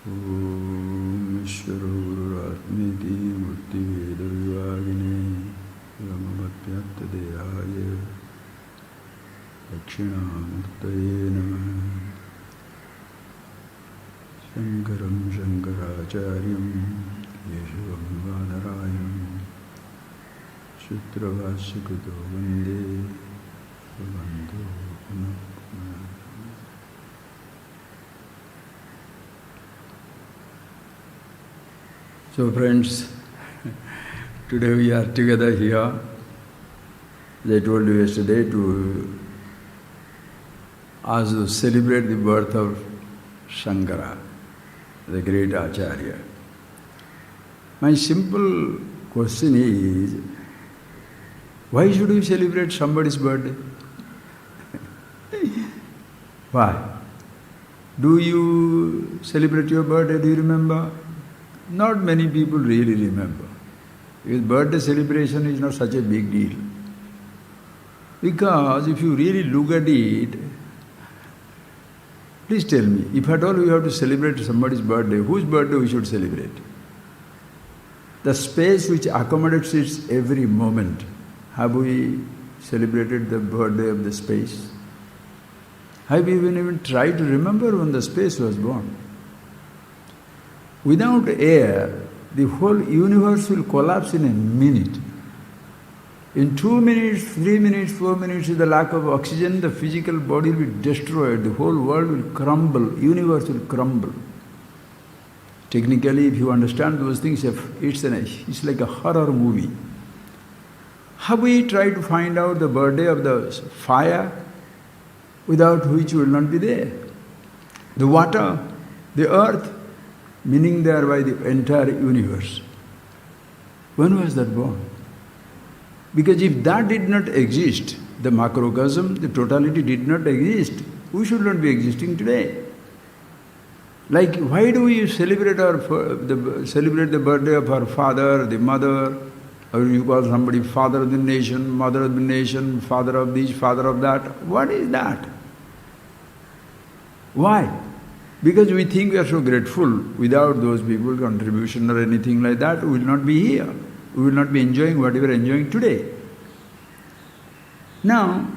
Om Ishvaro Gururatmiti Murti Veda Vivagine Brahmavatvyapta Deyaya Dakshinamurtaye Namah Shankaram Shankaracharyam Yeshavam Vadarayam Sutravasyakuto Vande Bhavanto Punapuna. So friends, today we are together here, as I told you yesterday, to also celebrate the birth of Shankara, the great Acharya. My simple question is, why should we celebrate somebody's birthday? Why? Do you celebrate your birthday? Do you remember? Not many people really remember. Because birthday celebration is not such a big deal. Because if you really look at it, please tell me, if at all we have to celebrate somebody's birthday, whose birthday we should celebrate? The space which accommodates its every moment. Have we celebrated the birthday of the space? Have we even tried to remember when the space was born? Without air, the whole universe will collapse in a minute. In 2 minutes, 3 minutes, 4 minutes, with the lack of oxygen, the physical body will be destroyed, the whole world will crumble, universe will crumble. Technically, if you understand those things, it's like a horror movie. Have we tried to find out the birthday of the fire, without which we will not be there? The water, the earth, meaning thereby the entire universe. When was that born? Because if that did not exist, the macrocosm, the totality did not exist, we should not be existing today. Like, why do we celebrate the birthday of our father, the mother, or you call somebody father of the nation, mother of the nation, father of this, father of that? What is that? Why? Because we think we are so grateful. Without those people's contribution or anything like that, we will not be here. We will not be enjoying what we are enjoying today. Now,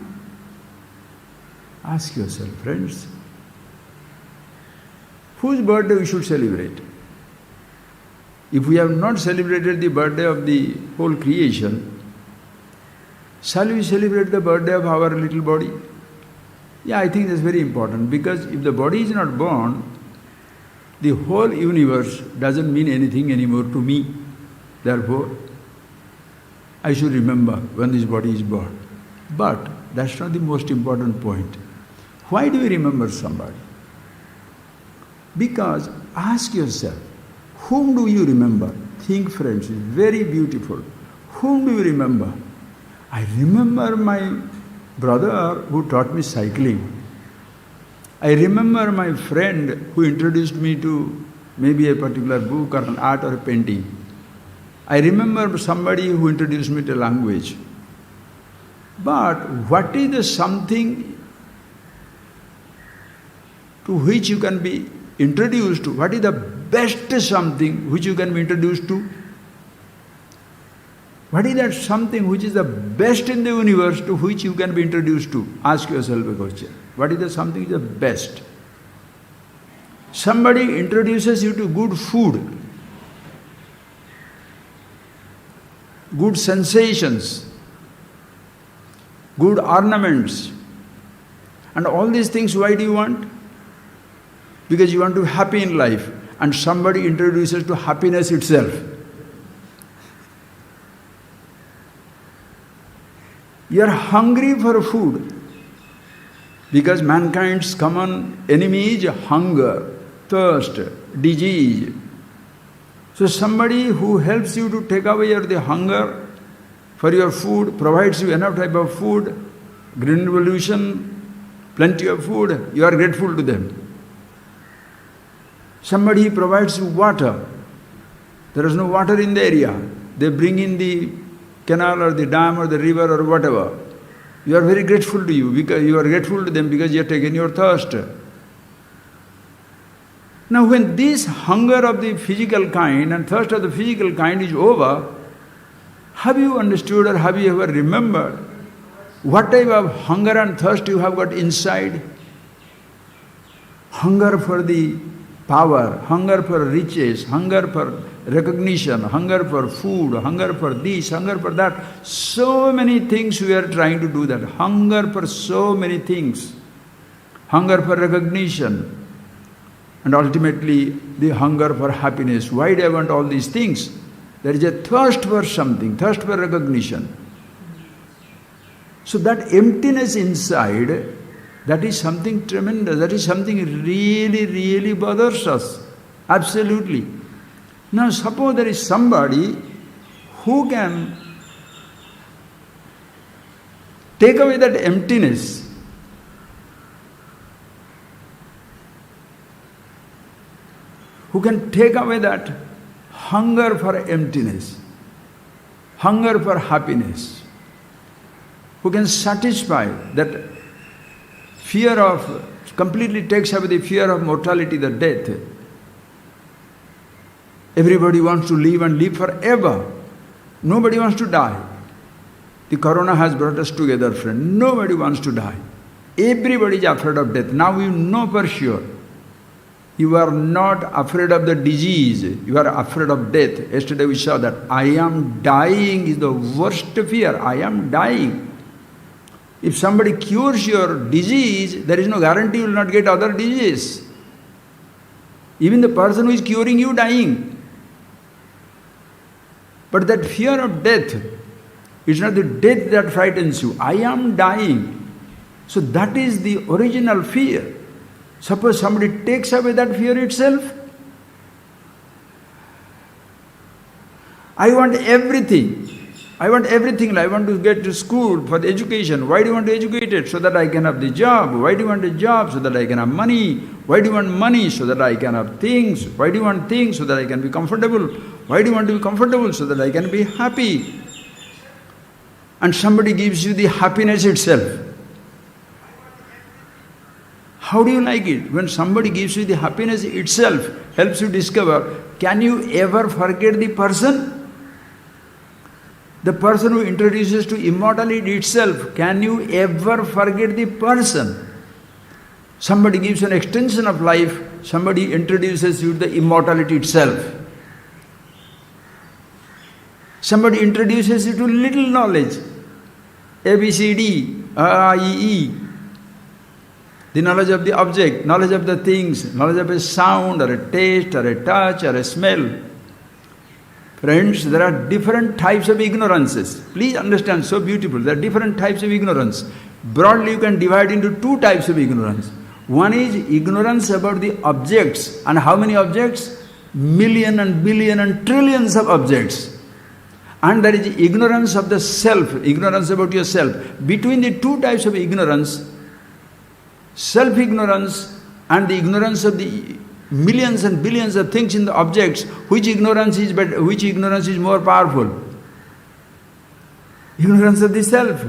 ask yourself, friends, whose birthday we should celebrate? If we have not celebrated the birthday of the whole creation, shall we celebrate the birthday of our little body? Yeah, I think that's very important, because if the body is not born, the whole universe doesn't mean anything anymore to me. Therefore, I should remember when this body is born. But that's not the most important point. Why do we remember somebody? Because, ask yourself, whom do you remember? Think, friends, it's very beautiful. Whom do you remember? I remember my brother who taught me cycling. I remember my friend who introduced me to maybe a particular book or an art or a painting. I remember somebody who introduced me to language. But what is the something to which you can be introduced to? What is the best something which you can be introduced to? What is that something which is the best in the universe to which you can be introduced to? Ask yourself a question. What is the something the best? Somebody introduces you to good food, good sensations, good ornaments, and all these things. Why do you want? Because you want to be happy in life, and somebody introduces to happiness itself. You are hungry for food, because mankind's common enemy is hunger, thirst, disease. So somebody who helps you to take away the hunger for your food, provides you enough type of food, green revolution, plenty of food, you are grateful to them. Somebody provides you water, there is no water in the area, they bring in the canal or the dam or the river or whatever. You are very grateful to you, because you are grateful to them because you have taken your thirst. Now when this hunger of the physical kind and thirst of the physical kind is over, have you understood or have you ever remembered what type of hunger and thirst you have got inside? Hunger for the power, hunger for riches, hunger for recognition, hunger for food, hunger for this, hunger for that. So many things we are trying to do that. Hunger for so many things. Hunger for recognition. And ultimately the hunger for happiness. Why do I want all these things? There is a thirst for something, thirst for recognition. So that emptiness inside, that is something tremendous, that is something really, really bothers us. Absolutely. Now suppose there is somebody who can take away that emptiness. Who can take away that hunger for emptiness, hunger for happiness, who can satisfy that fear of, completely takes away the fear of mortality, the death. Everybody wants to live and live forever. Nobody wants to die. The corona has brought us together, friend. Nobody wants to die. Everybody is afraid of death. Now you know for sure. You are not afraid of the disease, you are afraid of death. Yesterday we saw that I am dying is the worst fear. I am dying. If somebody cures your disease, there is no guarantee you will not get other diseases. Even the person who is curing you dying. But that fear of death, it's not the death that frightens you. I am dying. So that is the original fear. Suppose somebody takes away that fear itself. I want everything. I want everything. I want to get to school for the education. Why do you want to educate it? So that I can have the job. Why do you want a job? So that I can have money. Why do you want money? So that I can have things. Why do you want things? So that I can be comfortable. Why do you want to be comfortable? So that I can be happy. And somebody gives you the happiness itself. How do you like it? When somebody gives you the happiness itself, helps you discover, can you ever forget the person? The person who introduces to immortality itself, can you ever forget the person? Somebody gives an extension of life, somebody introduces you to the immortality itself. Somebody introduces you to little knowledge, ABCD, IEE, the knowledge of the object, knowledge of the things, knowledge of a sound or a taste or a touch or a smell. Friends, there are different types of ignorances. Please understand, so beautiful. There are different types of ignorance. Broadly, you can divide into two types of ignorance. One is ignorance about the objects. And how many objects? Million and billion and trillions of objects. And there is ignorance of the self, ignorance about yourself. Between the two types of ignorance, self-ignorance and the ignorance of the millions and billions of things in the objects, which ignorance is better, which ignorance is more powerful? Ignorance of the self.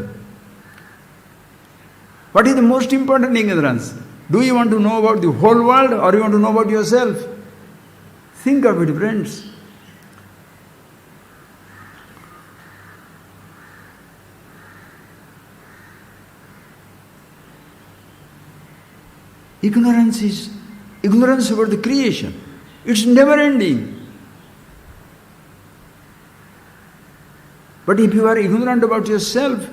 What is the most important ignorance? Do you want to know about the whole world or you want to know about yourself? Think of it, friends. Ignorance is ignorance about the creation. It's never ending. But if you are ignorant about yourself,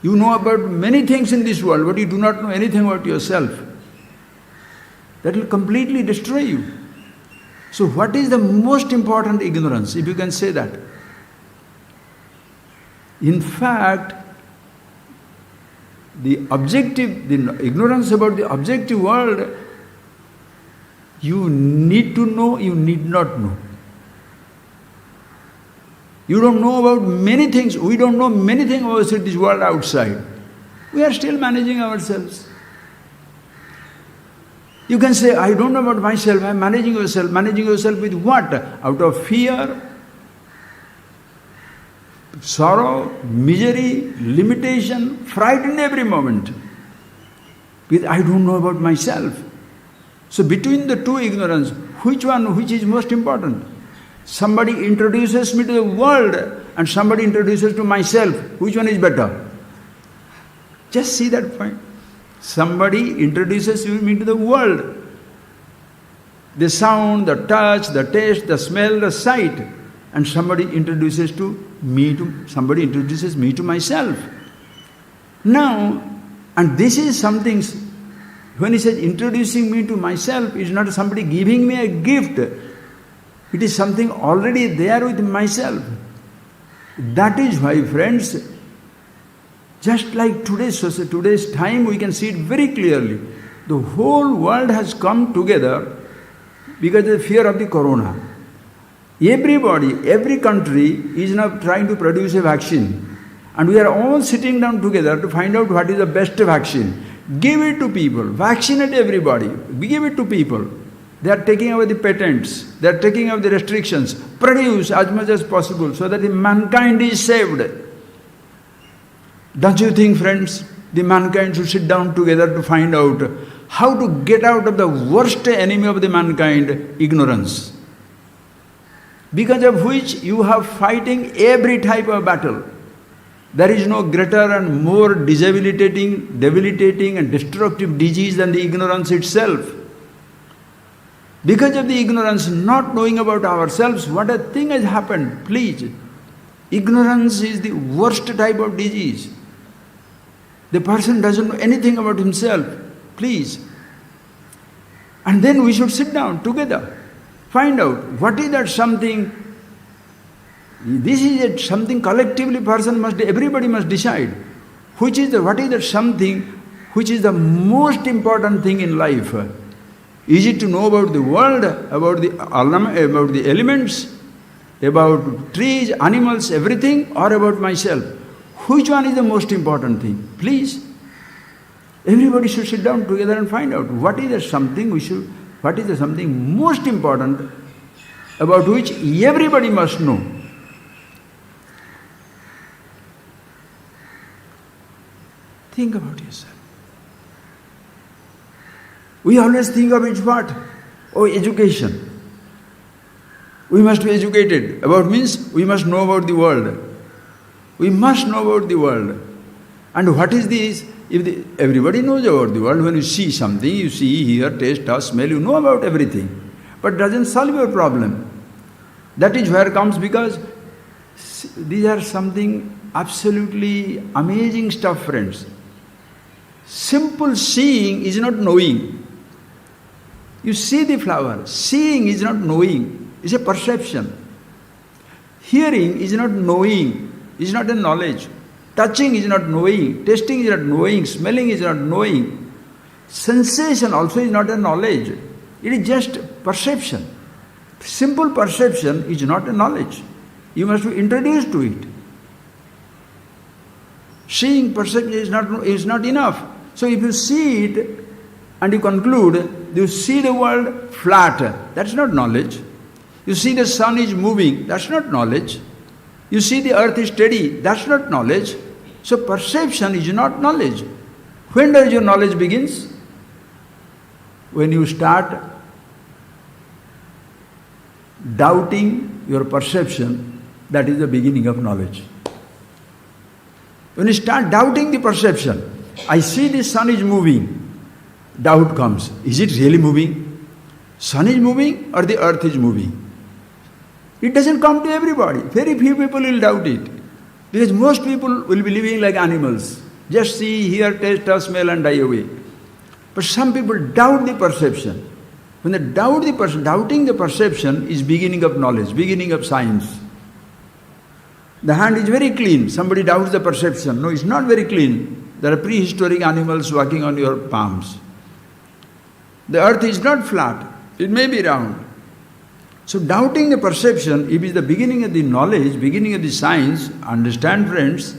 you know about many things in this world, but you do not know anything about yourself. That will completely destroy you. So what is the most important ignorance, if you can say that? In fact, the ignorance about the objective world, you need to know, you need not know. You don't know about many things. We don't know many things about this world outside. We are still managing ourselves. You can say, I don't know about myself, I am managing yourself. Managing yourself with what? Out of fear, sorrow, misery, limitation, fright in every moment. With I don't know about myself. So between the two ignorance, which is most important? Somebody introduces me to the world and somebody introduces to myself. Which one is better? Just see that point. Somebody introduces me to the world. The sound, the touch, the taste, the smell, the sight. And somebody introduces me to myself. Now, and this is something, when he says introducing me to myself, it's not somebody giving me a gift. It is something already there with myself. That is why, friends, just like today's time, we can see it very clearly. The whole world has come together because of the fear of the corona. Everybody, every country is now trying to produce a vaccine. And we are all sitting down together to find out what is the best vaccine. Give it to people. Vaccinate everybody. Give it to people. They are taking away the patents. They are taking away the restrictions. Produce as much as possible so that the mankind is saved. Don't you think, friends, the mankind should sit down together to find out how to get out of the worst enemy of the mankind, ignorance, because of which you have fighting every type of battle. There is no greater and more debilitating and destructive disease than the ignorance itself. Because of the ignorance, not knowing about ourselves, what a thing has happened, please. Ignorance is the worst type of disease. The person doesn't know anything about himself, please. And then we should sit down together, find out what is that something. This is something collectively everybody must decide. What is that something which is the most important thing in life? Is it to know about the world, about the elements, about trees, animals, everything, or about myself? Which one is the most important thing? Please. Everybody should sit down together and find out what is the something most important about which everybody must know. Think about yourself. We always think of it what? Oh, education. We must be educated. About means we must know about the world. We must know about the world. And what is this? Everybody knows about the world. When you see something, you see, hear, taste, touch, smell, you know about everything. But it doesn't solve your problem. That is where it comes, because these are something absolutely amazing stuff, friends. Simple seeing is not knowing. You see the flower. Seeing is not knowing. It's a perception. Hearing is not knowing. It's not a knowledge. Touching is not knowing. Tasting is not knowing. Smelling is not knowing. Sensation also is not a knowledge. It is just perception. Simple perception is not a knowledge. You must be introduced to it. Seeing perception is not enough. So if you see it and you conclude, you see the world flat, that's not knowledge. You see the sun is moving, that's not knowledge. You see the earth is steady, that's not knowledge. So perception is not knowledge. When does your knowledge begins? When you start doubting your perception, that is the beginning of knowledge. When you start doubting the perception, I see the sun is moving, doubt comes. Is it really moving? Sun is moving or the earth is moving? It doesn't come to everybody. Very few people will doubt it. Because most people will be living like animals. Just see, hear, taste, touch, smell and die away. But some people doubt the perception. When they doubt the perception, doubting the perception is beginning of knowledge, beginning of science. The hand is very clean. Somebody doubts the perception. No, it's not very clean. There are prehistoric animals walking on your palms. The earth is not flat. It may be round. So doubting the perception, if it is the beginning of the knowledge, beginning of the science, understand, friends,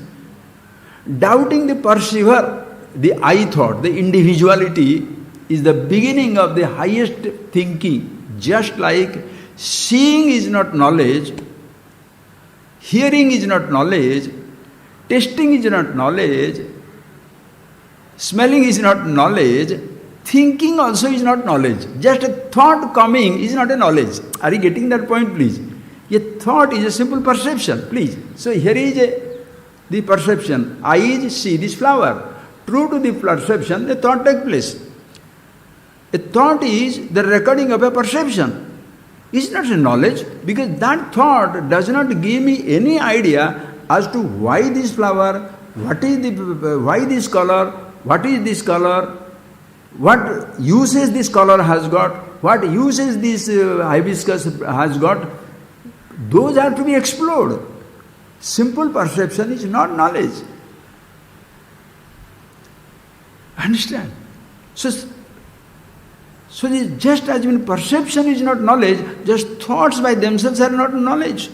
doubting the perceiver, the I thought, the individuality, is the beginning of the highest thinking. Just like seeing is not knowledge, hearing is not knowledge, tasting is not knowledge, smelling is not knowledge, thinking also is not knowledge. Just a thought coming is not a knowledge. Are you getting that point, please? A thought is a simple perception, please. So here is the perception. Eyes see this flower. True to the perception, the thought takes place. A thought is the recording of a perception. It's not a knowledge, because that thought does not give me any idea as to why this flower, why this color, what is this color, what uses this color has got, what uses this hibiscus has got. Those are to be explored. Simple perception is not knowledge. Understand? So just as when perception is not knowledge, just thoughts by themselves are not knowledge.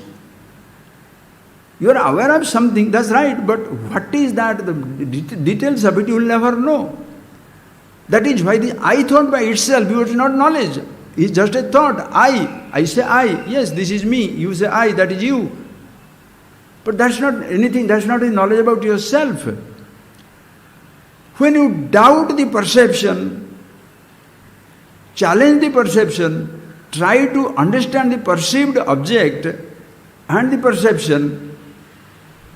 You are aware of something, that's right, but what is that? The details of it you will never know. That is why the I thought by itself is not knowledge. It's just a thought. I say I, yes, this is me. You say I, that is you. But that's not anything, that's not a knowledge about yourself. When you doubt the perception, challenge the perception, try to understand the perceived object and the perception,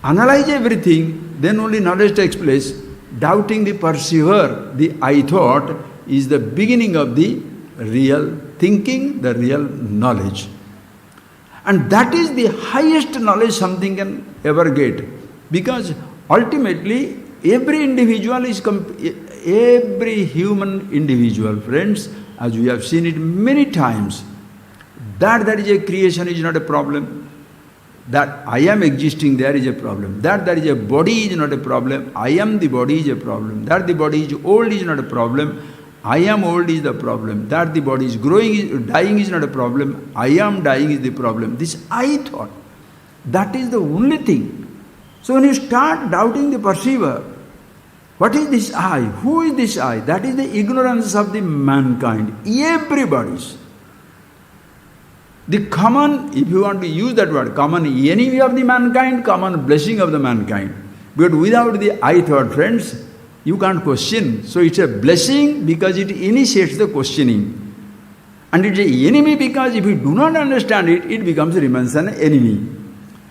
analyze everything, then only knowledge takes place. Doubting the perceiver, the I thought, is the beginning of the real thinking, the real knowledge. And that is the highest knowledge something can ever get. Because ultimately, every individual is, every human individual, friends, as we have seen it many times, that is a creation is not a problem. That I am existing there is a problem. That there is a body is not a problem. I am the body is a problem. That the body is old is not a problem. I am old is the problem. That the body is growing, dying is not a problem. I am dying is the problem. This I thought, that is the only thing. So when you start doubting the perceiver, what is this I? Who is this I? That is the ignorance of the mankind. Everybody's. The common, if you want to use that word, common enemy of the mankind, common blessing of the mankind. But without the I thought, friends, you can't question. So it's a blessing because it initiates the questioning. And it's an enemy because if you do not understand it, it remains an enemy.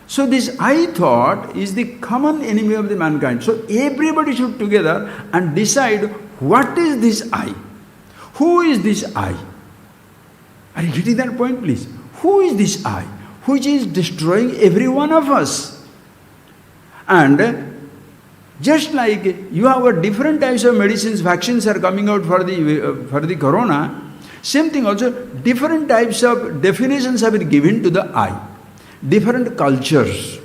So this I thought is the common enemy of the mankind. So everybody should together and decide what is this I? Who is this I? Are you getting that point, please? Who is this I? Which is destroying every one of us. And just like you have different types of medicines, vaccines are coming out for the corona, same thing also, different types of definitions have been given to the I. Different cultures.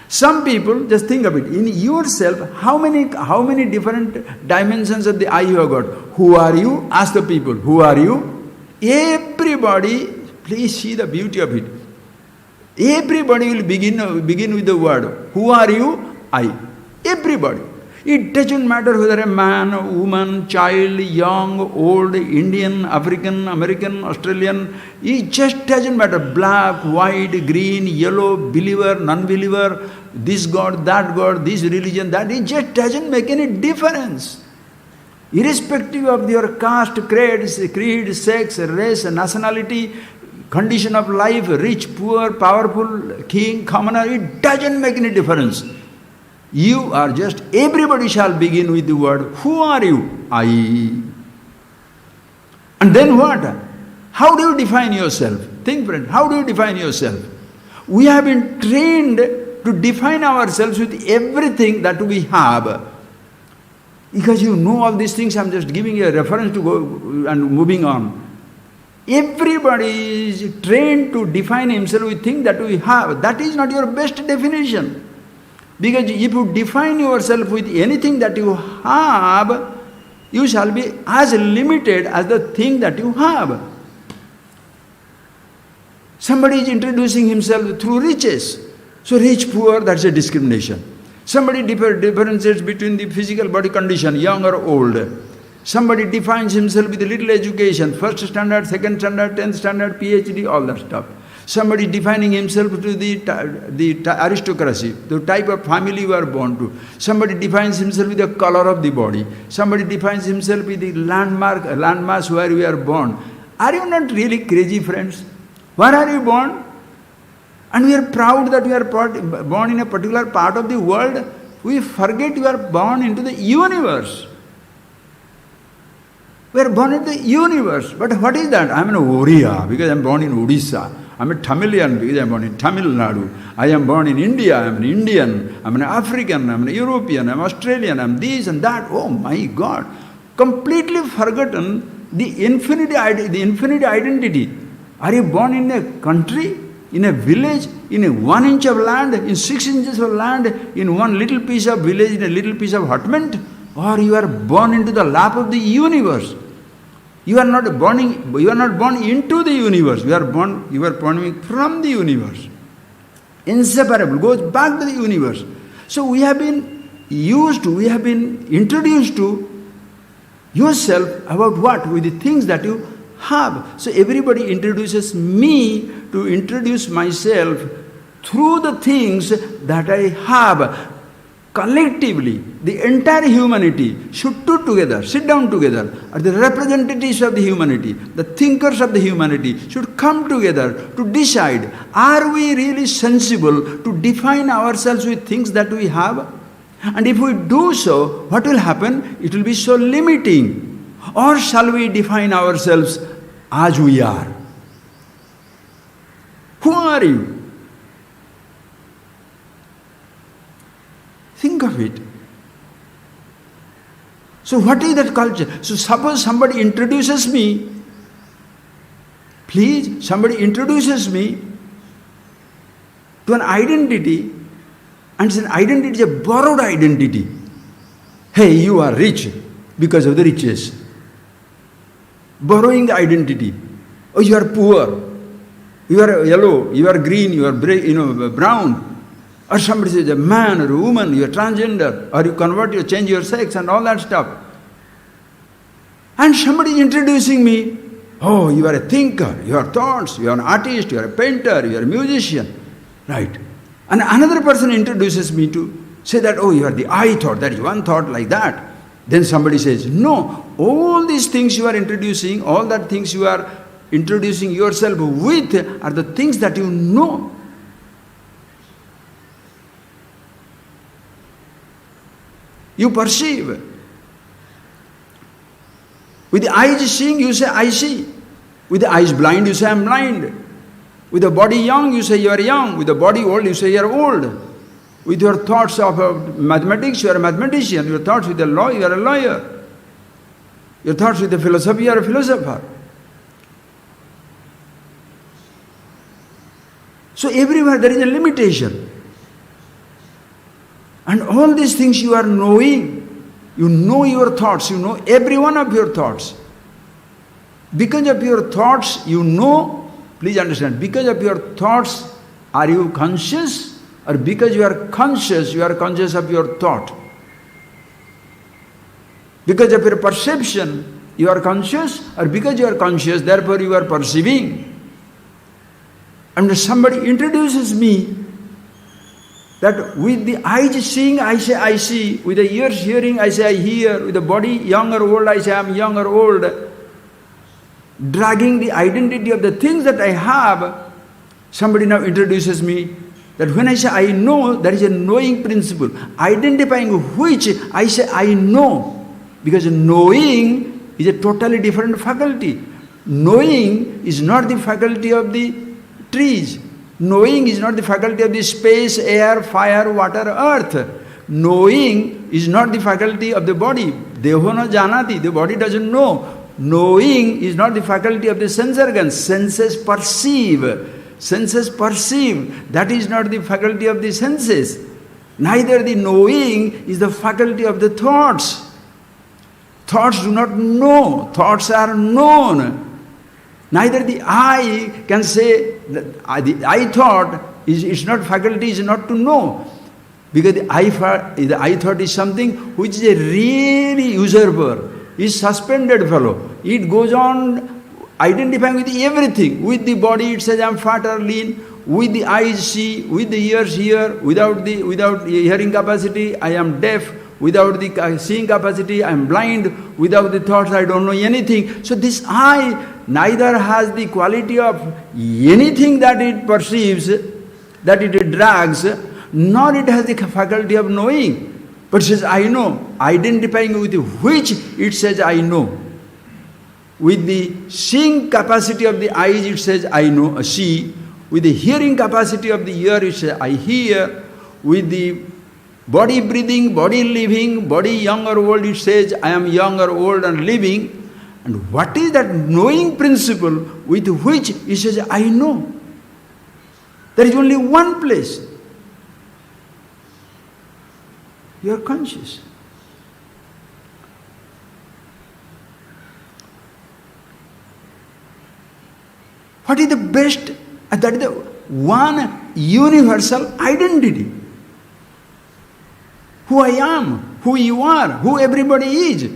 Some people, just think of it, in yourself, how many different dimensions of the I you have got? Who are you? Ask the people, who are you? Everybody, please see the beauty of it. Everybody will begin with the word, who are you? I. Everybody. It doesn't matter whether a man, a woman, child, young, old, Indian, African, American, Australian. It just doesn't matter. Black, white, green, yellow, believer, non-believer, this God, this religion, that. It just doesn't make any difference. Irrespective of your caste, creed, sex, race, nationality, condition of life, rich, poor, powerful, king, commoner, it doesn't make any difference. You are just, everybody shall begin with the word, who are you? I. And then what? How do you define yourself? Think, friend, how do you define yourself? We have been trained to define ourselves with everything that we have. Because you know all these things, I'm just giving you a reference to go and moving on. Everybody is trained to define himself with things that we have. That is not your best definition. Because if you define yourself with anything that you have, you shall be as limited as the thing that you have. Somebody is introducing himself through riches. So rich, poor, that's a discrimination. Somebody differentiates between the physical body condition, young or old. Somebody defines himself with a little education, first standard, second standard, 10th standard, PhD, all that stuff. Somebody defining himself to the aristocracy, the type of family you are born to. Somebody defines himself with the color of the body. Somebody defines himself with the landmass where we are born. Are you not really crazy, friends? Where are you born? And we are proud that we are born in a particular part of the world. We forget you are born into the universe. We are born into the universe. But what is that? I am an Oriya because I am born in Odisha. I am a Tamilian because I am born in Tamil Nadu. I am born in India. I am an Indian. I am an African. I am an European. I am Australian. I am this and that. Oh my God. Completely forgotten the infinite identity. Are you born in a country, in a village, in 1 inch of land, in 6 inches of land, in one little piece of village, in a little piece of hutment? Or you are born into the lap of the universe? You are not born into the universe. You are born from the universe. Inseparable, goes back to the universe. So we have been introduced to yourself about what? With the things that you have. So everybody introduces me to introduce myself through the things that I have. Collectively, the entire humanity should sit down together, are the representatives of the humanity, the thinkers of the humanity should come together to decide, are we really sensible to define ourselves with things that we have? And if we do so, what will happen? It will be so limiting. Or shall we define ourselves as we are? Who are you? Think of it. So what is that culture? So suppose somebody introduces me, somebody introduces me to an identity, and it's an identity, it's a borrowed identity. Hey, you are rich because of the riches. Borrowing the identity. Oh, you are poor. You are yellow, you are green, you are brown. Or somebody says a man or a woman, you are transgender, or you change your sex and all that stuff. And somebody is introducing me, oh, you are a thinker, you are thoughts, you are an artist, you are a painter, you are a musician. Right. And another person introduces me to say that, oh, you are the I thought, that is one thought like that. Then somebody says, no, all these things you are introducing, all that things you are introducing yourself with are the things that you know. You perceive. With the eyes seeing, you say, I see. With the eyes blind, you say, I am blind. With the body young, you say, you are young. With the body old, you say, you are old. With your thoughts of mathematics, you are a mathematician. Your thoughts with the law, you are a lawyer. Your thoughts with the philosophy, you are a philosopher. So everywhere there is a limitation. And all these things you are knowing. You know your thoughts, you know every one of your thoughts. Because of your thoughts, you know, please understand, because of your thoughts, are you conscious? Or because you are conscious of your thought? Because of your perception, you are conscious, or because you are conscious, therefore you are perceiving. And somebody introduces me, that with the eyes seeing, I say I see. With the ears hearing, I say I hear. With the body young or old, I say I am young or old. Dragging the identity of the things that I have, somebody now introduces me that when I say I know, that is a knowing principle. Identifying which, I say I know. Because knowing is a totally different faculty. Knowing is not the faculty of the trees. Knowing is not the faculty of the space, air, fire, water, earth. Knowing is not the faculty of the body. Deho no janati, the body doesn't know. Knowing is not the faculty of the sense organs. Senses perceive. Senses perceive. That is not the faculty of the senses. Neither the knowing is the faculty of the thoughts. Thoughts do not know. Thoughts are known. Neither the I can say that the I thought is not faculty, is not to know. Because the I thought is something which is a really usurper, is suspended fellow. It goes on identifying with everything. With the body it says I am fat or lean, with the eyes see, with the ears hear, without hearing capacity I am deaf, without the seeing capacity I am blind, without the thoughts I don't know anything. So this I neither has the quality of anything that it perceives, that it drags, nor it has the faculty of knowing. But it says I know, identifying with which it says I know. With the seeing capacity of the eyes it says I know, see. With the hearing capacity of the ear it says I hear. With the body breathing, body living, body young or old it says I am young or old and living. And what is that knowing principle with which it says I know? There is only one place. You are conscious. What is the best? That is the one universal identity. Who I am, who you are, who everybody is.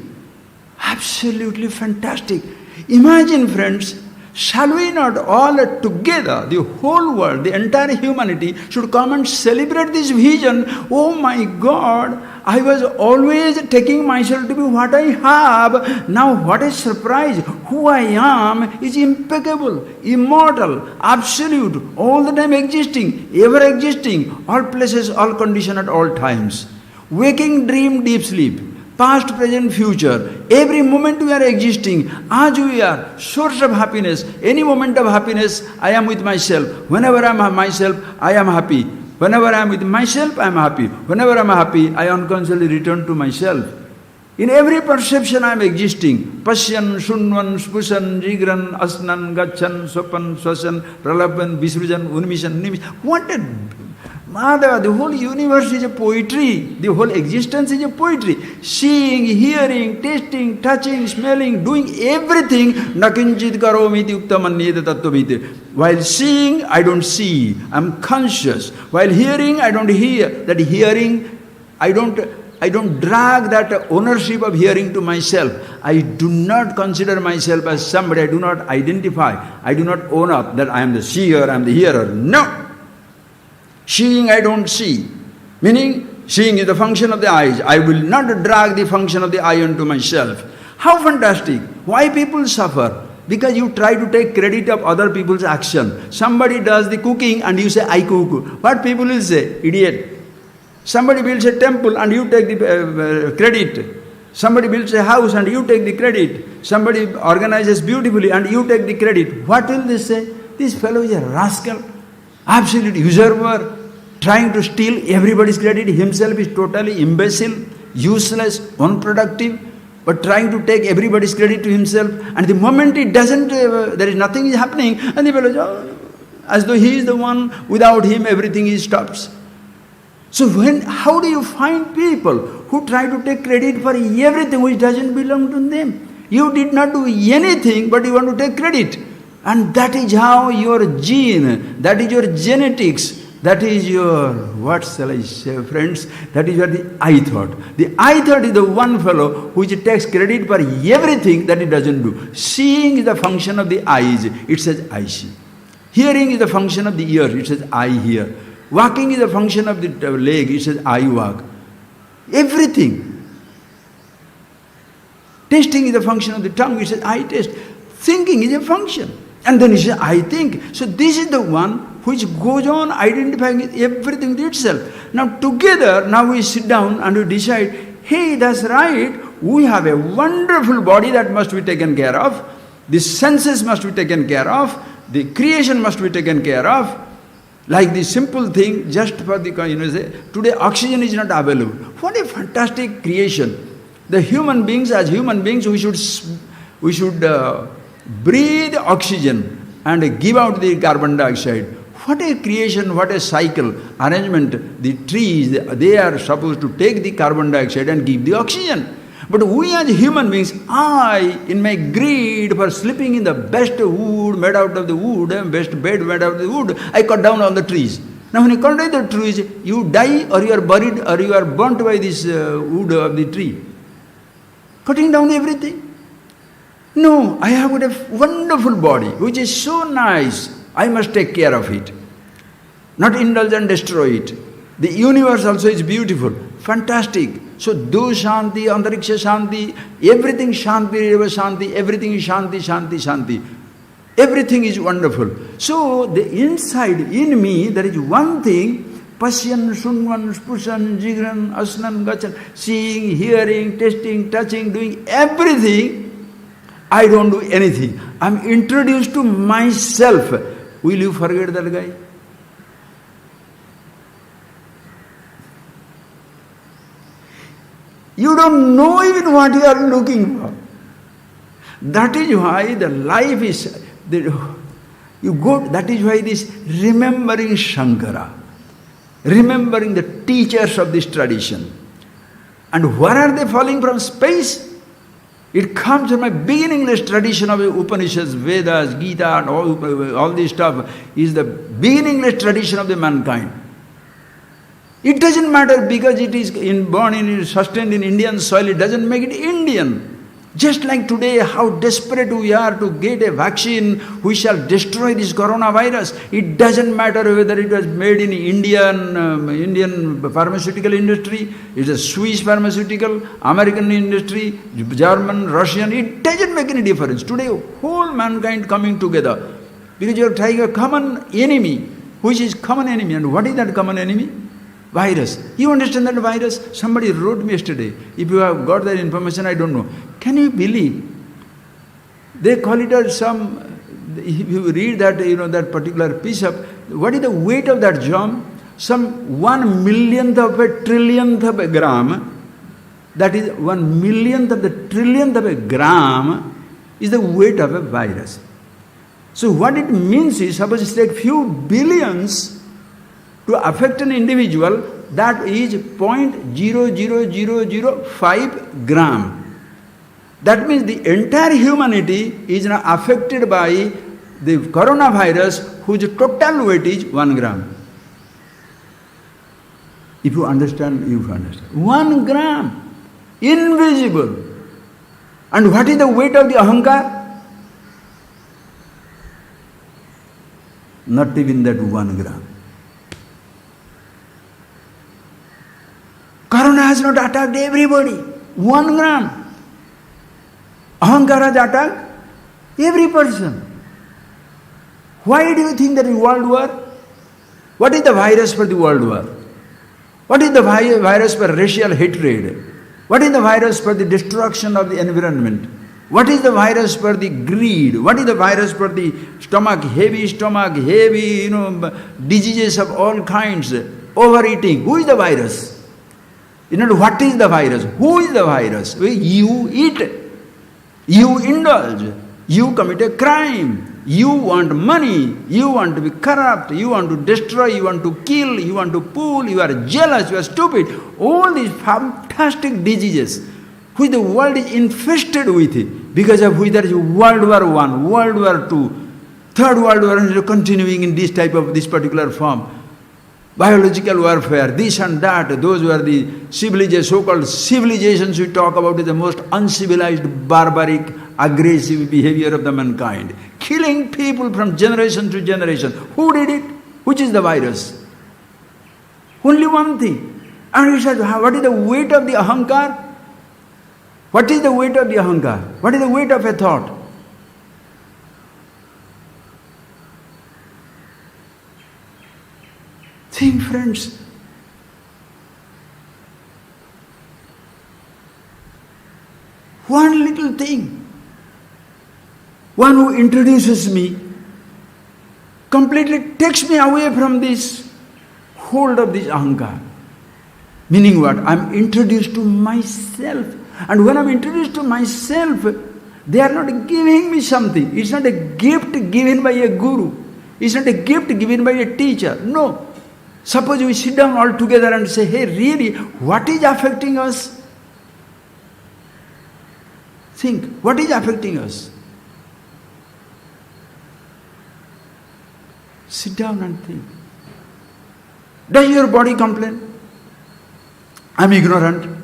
Absolutely fantastic. Imagine, friends, shall we not all together, the whole world, the entire humanity, should come and celebrate this vision? Oh my God, I was always taking myself to be what I have. Now what a surprise. Who I am is impeccable, immortal, absolute, all the time existing, ever existing, all places, all conditions at all times. Waking, dream, deep sleep. Past, present, future. Every moment we are existing. As we are, source of happiness. Any moment of happiness, I am with myself. Whenever I am myself, I am happy. Whenever I am with myself, I am happy. Whenever I am happy, I unconsciously return to myself. In every perception I am existing. Pashyan, Shunvan, Spushan, Jigran, Asnan, Gachan, Sopan, Swasan, Ralapan, Visrujan, Unmishan, Nimish. What a Madhava, the whole universe is a poetry. The whole existence is a poetry. Seeing, hearing, tasting, touching, smelling, doing everything. Nakinchit karomiti uktamanyeta tattvamiti. While seeing, I don't see. I'm conscious. While hearing, I don't hear. That hearing, I don't drag that ownership of hearing to myself. I do not consider myself as somebody. I do not identify. I do not own up that I am the seer, I am the hearer. No! Seeing I don't see, meaning seeing is the function of the eyes. I will not drag the function of the eye onto myself. How fantastic! Why people suffer? Because you try to take credit of other people's action. Somebody does the cooking and you say, I cook. What people will say? Idiot. Somebody builds a temple and you take the credit. Somebody builds a house and you take the credit. Somebody organizes beautifully and you take the credit. What will they say? This fellow is a rascal, absolute usurper, trying to steal everybody's credit. Himself is totally imbecile, useless, unproductive, but trying to take everybody's credit to himself. And the moment it doesn't, there is nothing is happening, and the fellow, as though he is the one, without him everything stops. So how do you find people who try to take credit for everything which doesn't belong to them? You did not do anything, but you want to take credit. And that is how your gene, that is your genetics, that is your, what shall I say, friends, that is your the I thought. The I thought is the one fellow which takes credit for everything that it doesn't do. Seeing is the function of the eyes, it says I see. Hearing is the function of the ears, it says I hear. Walking is the function of the leg, it says I walk. Everything. Tasting is the function of the tongue, it says I taste. Thinking is a function. And then it says I think. So this is the one which goes on identifying everything to itself. Now together, now we sit down and we decide, hey, that's right, we have a wonderful body that must be taken care of, the senses must be taken care of, the creation must be taken care of. Like the simple thing, just for the, say, today oxygen is not available. What a fantastic creation. The human beings, as human beings, we should breathe oxygen and give out the carbon dioxide. What a creation, what a cycle, arrangement. The trees, they are supposed to take the carbon dioxide and give the oxygen. But we as human beings, I, in my greed for sleeping in the best wood made out of the wood, best bed made out of the wood, I cut down all the trees. Now when you cut down the trees, you die or you are buried or you are burnt by this wood of the tree. Cutting down everything. No, I have got a wonderful body, which is so nice, I must take care of it. Not indulge and destroy it. The universe also is beautiful, fantastic. So do Shanti, Antariksha Shanti, everything Shanti, Reva Shanti, everything is Shanti, Shanti, Shanti. Everything is wonderful. So the inside, in me, there is one thing, Pasyan, Sunvan, Spushan, Jigran, Asnan, Gachan, seeing, hearing, tasting, touching, doing everything. I don't do anything. I'm introduced to myself. Will you forget that guy? You don't know even what you are looking for. That is why the life is, you go, that is why this remembering Shankara, remembering the teachers of this tradition. And where are they falling from? Space. It comes from a beginningless tradition of Upanishads, Vedas, Gita, and all this stuff is the beginningless tradition of the mankind. It doesn't matter because it is born in, sustained in Indian soil, it doesn't make it Indian. Just like today, how desperate we are to get a vaccine which shall destroy this coronavirus. It doesn't matter whether it was made in Indian pharmaceutical industry, it's a Swiss pharmaceutical, American industry, German, Russian, it doesn't make any difference. Today, whole mankind coming together because you are trying a common enemy, which is common enemy. And what is that common enemy? Virus. You understand that virus? Somebody wrote me yesterday. If you have got that information, I don't know. Can you believe? They call it as some, if you read that, that particular piece of, what is the weight of that germ? Some 1 millionth of a trillionth of a gram, that is 1 millionth of the trillionth of a gram is the weight of a virus. So what it means is, suppose it's like few billions to affect an individual, that is 0.00005 gram. That means the entire humanity is now affected by the coronavirus, whose total weight is 1 gram. If you understand, you understand. 1 gram, invisible. And what is the weight of the ahankar? Not even that 1 gram. Corona has not attacked everybody. 1 gram. Ahankara has attacked every person. Why do you think that is world war? What is the virus for the world war? What is the virus for racial hatred? What is the virus for the destruction of the environment? What is the virus for the greed? What is the virus for the stomach, heavy, diseases of all kinds, overeating? Who is the virus? What is the virus? Who is the virus? You eat, you indulge, you commit a crime, you want money, you want to be corrupt, you want to destroy, you want to kill, you want to pull, you are jealous, you are stupid. All these fantastic diseases which the world is infested with, because of which there is World War I, World War II, Third World War is continuing in this particular form. Biological warfare, this and that, those were the so-called civilizations we talk about, is the most uncivilized, barbaric, aggressive behavior of the mankind. Killing people from generation to generation. Who did it? Which is the virus? Only one thing. And he said, what is the weight of the ahankar? What is the weight of the ahankar? What is the weight of a thought? Think, friends. One little thing. One who introduces me completely takes me away from this hold of this ahankar. Meaning what? I am introduced to myself. And when I am introduced to myself, they are not giving me something. It's not a gift given by a guru. It's not a gift given by a teacher. No. Suppose we sit down all together and say, hey, really, what is affecting us? Think, what is affecting us? Sit down and think. Does your body complain? I'm ignorant.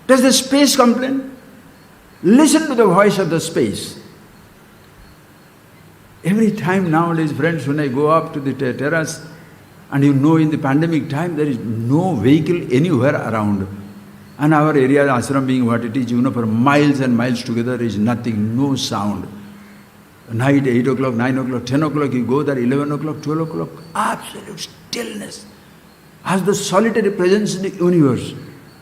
Does the space complain? Listen to the voice of the space. Every time nowadays, friends, when I go up to the terrace, and you know in the pandemic time there is no vehicle anywhere around. And our area, the ashram being what it is, for miles and miles together is nothing, no sound. Night, 8 o'clock, 9 o'clock, 10 o'clock, you go there, 11 o'clock, 12 o'clock, absolute stillness. As the solitary presence in the universe.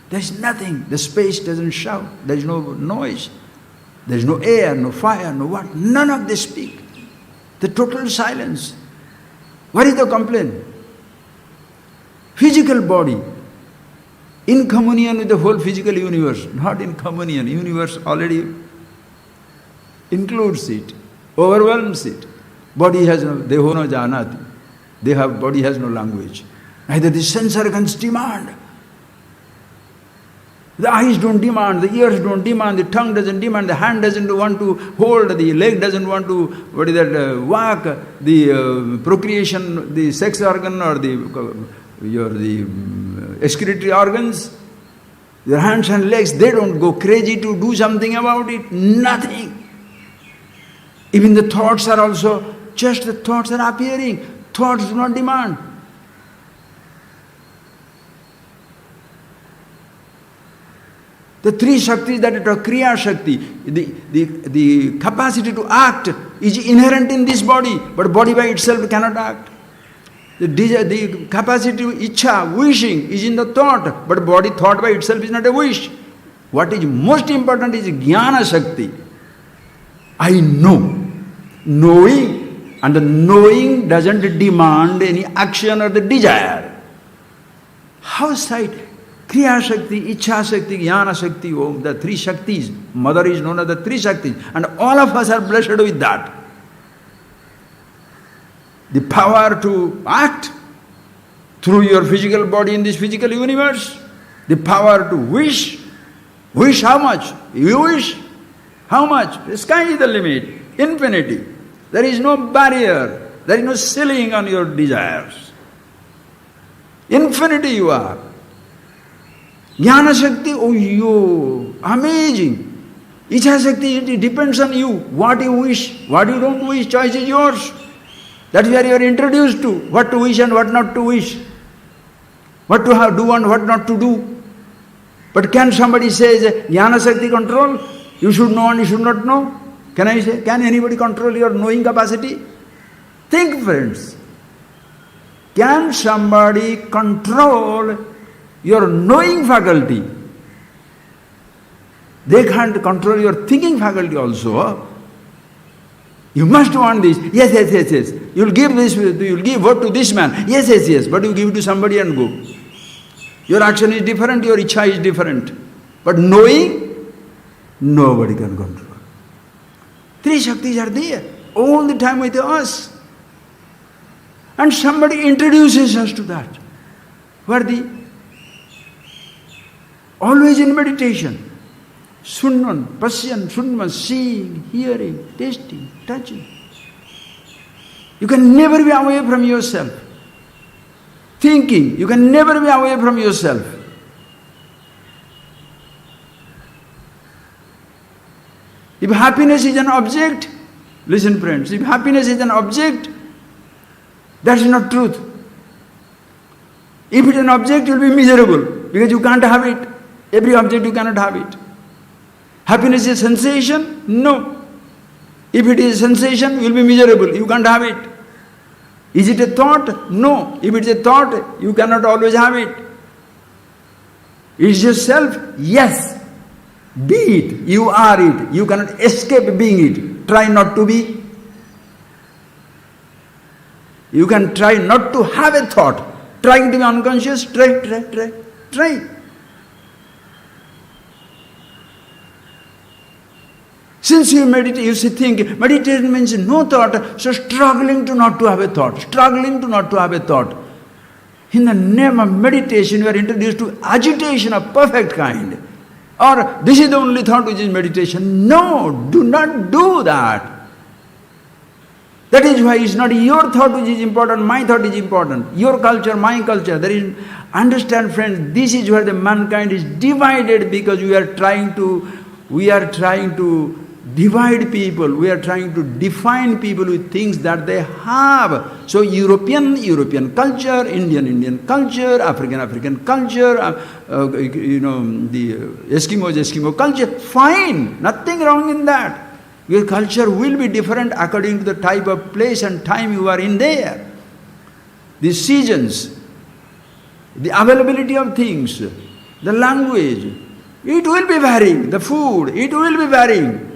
There is nothing. The space doesn't shout. There is no noise. There is no air, no fire, no what. None of this speak. The total silence. What is the complaint? Physical body. In communion with the whole physical universe. Not in communion. Universe already includes it. Overwhelms it. Body has no, deho no janati. Body has no language. Neither the sense organs demand. The eyes don't demand, the ears don't demand, the tongue doesn't demand, the hand doesn't want to hold, the leg doesn't want to, walk, the procreation, the sex organ or the excretory organs, your hands and legs, they don't go crazy to do something about it. Nothing. Even the thoughts are also, just the thoughts are appearing. Thoughts do not demand. The three Shaktis that are Kriya Shakti, the capacity to act is inherent in this body, but body by itself cannot act. The capacity to Ichha, wishing, is in the thought, but body thought by itself is not a wish. What is most important is Jnana Shakti. I know. Knowing, and the knowing doesn't demand any action or the desire. How sight? Kriya Shakti, Ichha Shakti, Jnana Shakti, Om, the three Shaktis. Mother is known as the three Shaktis. And all of us are blessed with that. The power to act through your physical body in this physical universe. The power to wish. Wish how much? You wish. How much? The sky is the limit. Infinity. There is no barrier. There is no ceiling on your desires. Infinity you are. Jnana Shakti, oh you, amazing. Ichha Shakti, it depends on you. What you wish, what you don't wish, choice is yours. That is where you are introduced to what to wish and what not to wish. What to have, do and what not to do. But can somebody say, Jnana Shakti control? You should know and you should not know. Can I say, can anybody control your knowing capacity? Think, friends. Can somebody control your knowing faculty? They can't control your thinking faculty also. You must want this. Yes. You'll give this, you'll give vote to this man. Yes. But you give it to somebody and go. Your action is different, your ichha is different. But knowing, nobody can control. Three Shaktis are there, all the time with us. And somebody introduces us to that. Worthy. Always in meditation. Sunnan, pasyan, sunman, seeing, hearing, tasting, touching. You can never be away from yourself. Thinking, you can never be away from yourself. If happiness is an object, listen friends, if happiness is an object, that is not truth. If it is an object, you will be miserable because you can't have it. Every object you cannot have it. Happiness is a sensation? No. If it is a sensation, you will be miserable. You can't have it. Is it a thought? No. If it is a thought, you cannot always have it. Is yourself? Yes. Be it. You are it. You cannot escape being it. Try not to be. You can try not to have a thought. Trying to be unconscious, try. Since you meditate, you think, meditation means no thought, so struggling to not to have a thought, In the name of meditation, you are introduced to agitation of perfect kind. Or, this is the only thought which is meditation. No, do not do that. That is why it's not your thought which is important, my thought is important. Your culture, my culture. Understand friends, this is where the mankind is divided because we are trying to we are trying to divide people, we are trying to define people with things that they have. So European culture, Indian culture, African culture, the Eskimo culture, fine, nothing wrong in that. Your culture will be different according to the type of place and time you are in there. The seasons, the availability of things, the language, it will be varying. The food, it will be varying.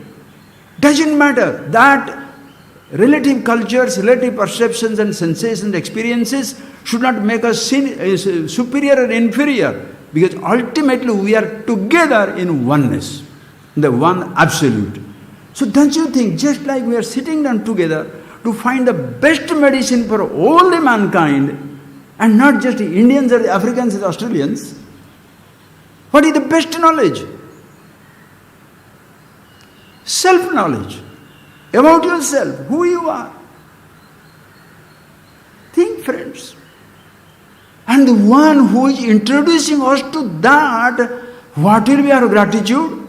Doesn't matter. That relative cultures, relative perceptions and sensations, experiences should not make us superior or inferior, because ultimately we are together in oneness, the one absolute. So don't you think, just like we are sitting down together to find the best medicine for all the mankind, and not just the Indians or the Africans or the Australians, what is the best knowledge? Self-knowledge about yourself, who you are. Think, friends. And the one who is introducing us to that, what will be our gratitude?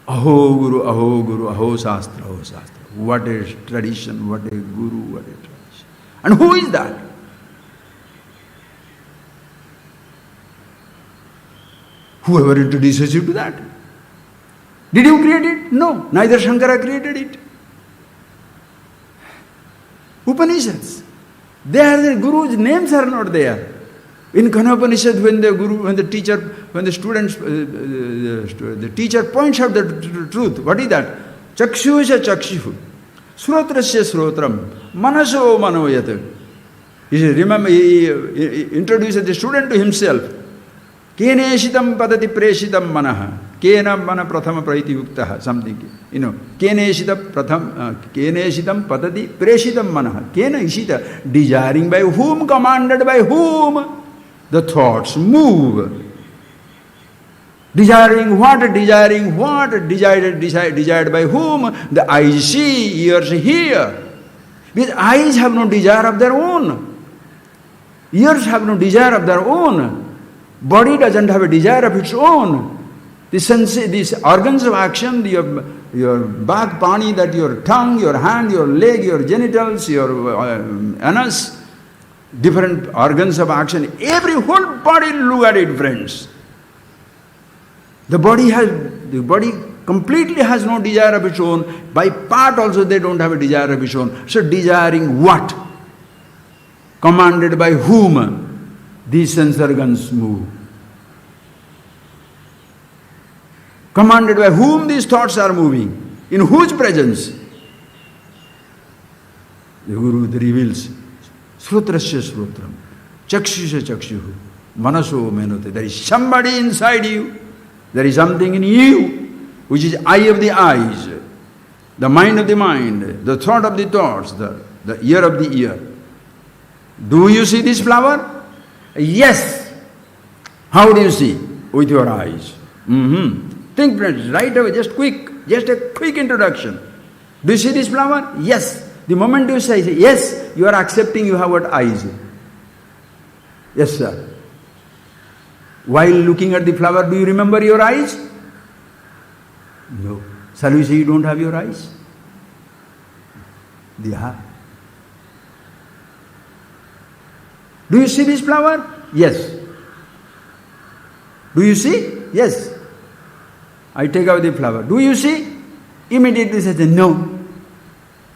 Aho Guru, Aho Shastra, Aho Shastra. What a tradition, what a Guru, what a tradition. And who is that? Whoever introduces you to that. Did you create it? No. Neither Shankara created it. Upanishads. The Guru's names are not there. In Upanishad, when the teacher points out the truth, what is that? Chakshusha chakshu, srotrasya srotram, manaso manoyat. He introduces the student to himself. Keneshitam padati preshitam manaha. Kena mana prathama praiti yuktaha. Something. Keneshitam padati preshitam manaha. Kena ishita. Desiring by whom, commanded by whom? The thoughts move. Desiring what? Desired by whom? The eyes see, ears hear. Because eyes have no desire of their own. Ears have no desire of their own. Body doesn't have a desire of its own. These organs of action, your back, pani, that your tongue, your hand, your leg, your genitals, your anus, different organs of action, every whole body, look at it, friends. The body completely has no desire of its own. By part also they don't have a desire of its own. So desiring what? Commanded by whom? These sense organs move. Commanded by whom these thoughts are moving? In whose presence? The Guru reveals. Srotrasya srotram. Chakshusha chakshuhu. Manaso menote. There is somebody inside you. There is something in you, which is eye of the eyes, the mind of the mind, the thought of the thoughts, the ear of the ear. Do you see this flower? Yes. How do you see? With your eyes. Think, friends, right away, just a quick introduction. Do you see this flower? Yes. The moment you say yes, you are accepting you have what? Eyes. Yes, sir. While looking at the flower, do you remember your eyes? No. Shall we say you don't have your eyes? Yeah. Do you see this flower? Yes. Do you see? Yes. I take out the flower. Do you see? Immediately says no.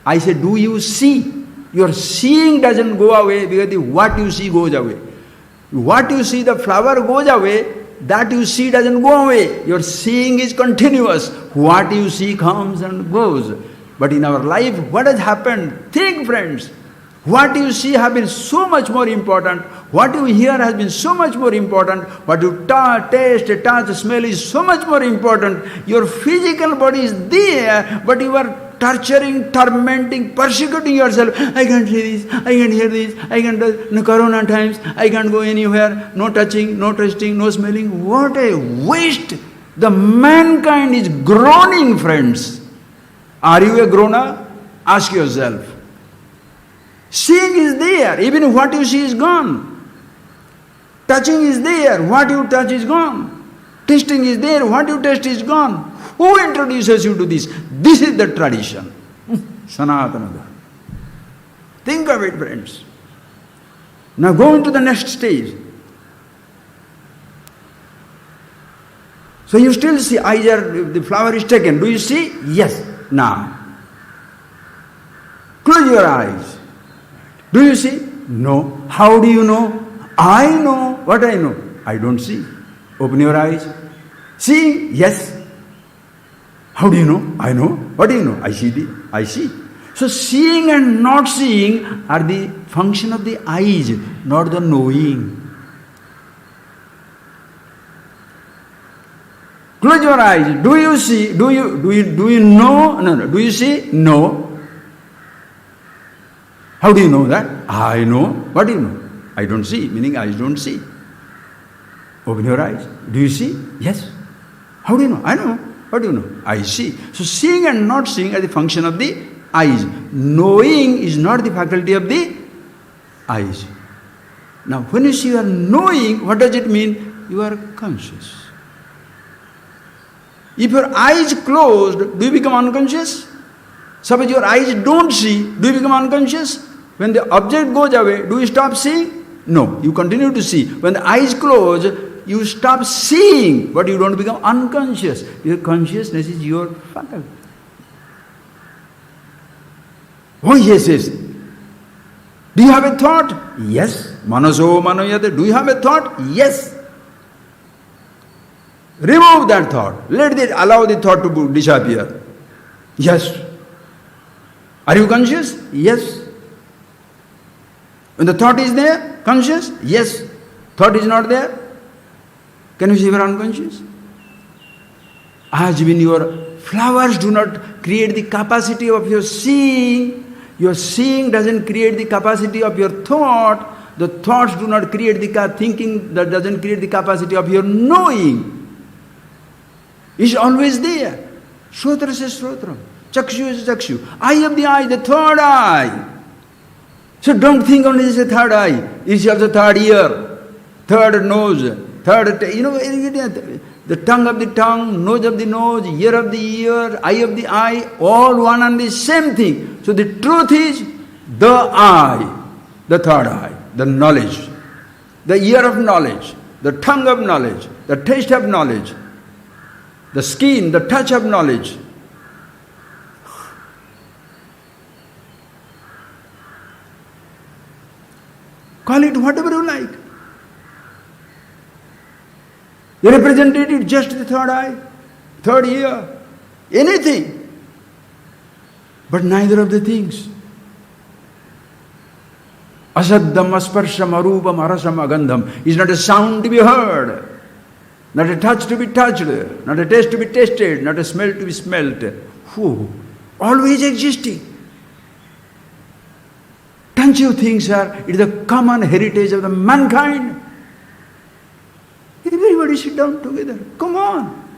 I say, do you see? Your seeing doesn't go away because what you see goes away. What you see, the flower goes away, that you see doesn't go away. Your seeing is continuous. What you see comes and goes. But in our life, what has happened? Think, friends. What you see has been so much more important. What you hear has been so much more important. What you taste, touch, smell is so much more important. Your physical body is there, but you are torturing, tormenting, persecuting yourself. I can't see this, I can't hear this, I can't do in Corona times, I can't go anywhere, no touching, no tasting, no smelling. What a waste! The mankind is groaning, friends. Are you a groaner? Ask yourself. Seeing is there, even what you see is gone. Touching is there, what you touch is gone. Tasting is there, what you taste is gone. Who introduces you to this? This is the tradition. Sanatana Dharma. Think of it, friends. Now go into the next stage. So you still see, the flower is taken. Do you see? Yes. Now, close your eyes. Do you see? No. How do you know? I know. What I know? I don't see. Open your eyes. See? Yes. How do you know? I know. What do you know? I see. So seeing and not seeing are the function of the eyes, not the knowing. Close your eyes. Do you see? Do you know? No. Do you see? No. How do you know that? I know. What do you know? I don't see, meaning eyes don't see. Open your eyes. Do you see? Yes. How do you know? I know. What do you know? I see. So seeing and not seeing are the function of the eyes. Knowing is not the faculty of the eyes. Now when you see you are knowing, what does it mean? You are conscious. If your eyes closed, do you become unconscious? Suppose your eyes don't see, do you become unconscious? When the object goes away, do you stop seeing? No, you continue to see. When the eyes close, you stop seeing, but you don't become unconscious. Your consciousness is your faculty. Oh yes. Do you have a thought? Yes. Manaso manoyate. Do you have a thought? Yes. Remove that thought. Allow the thought to disappear. Yes. Are you conscious? Yes. When the thought is there, conscious? Yes. Thought is not there? Can you say you are unconscious? As when your flowers do not create the capacity of your seeing doesn't create the capacity of your thought, the thoughts do not create the thinking, that doesn't create the capacity of your knowing. It's always there. Shrotra says Shrotra. Chakshu is Chakshu. Eye of the eye, the third eye. So don't think only this is a third eye. It's also third ear, third nose, the tongue of the tongue, nose of the nose, ear of the ear, eye of the eye, all one and the same thing. So the truth is the eye, the third eye, the knowledge, the ear of knowledge, the tongue of knowledge, the taste of knowledge, the skin, the touch of knowledge. Call it whatever you like. You represented it just the third eye, third ear, anything. But neither of the things. Asaddam, asparsham, arupam, arasam, agandham is not a sound to be heard, not a touch to be touched, not a taste to be tasted, not a smell to be smelt. Always existing. Don't you think, sir, it is the common heritage of the mankind? Everybody sit down together. Come on.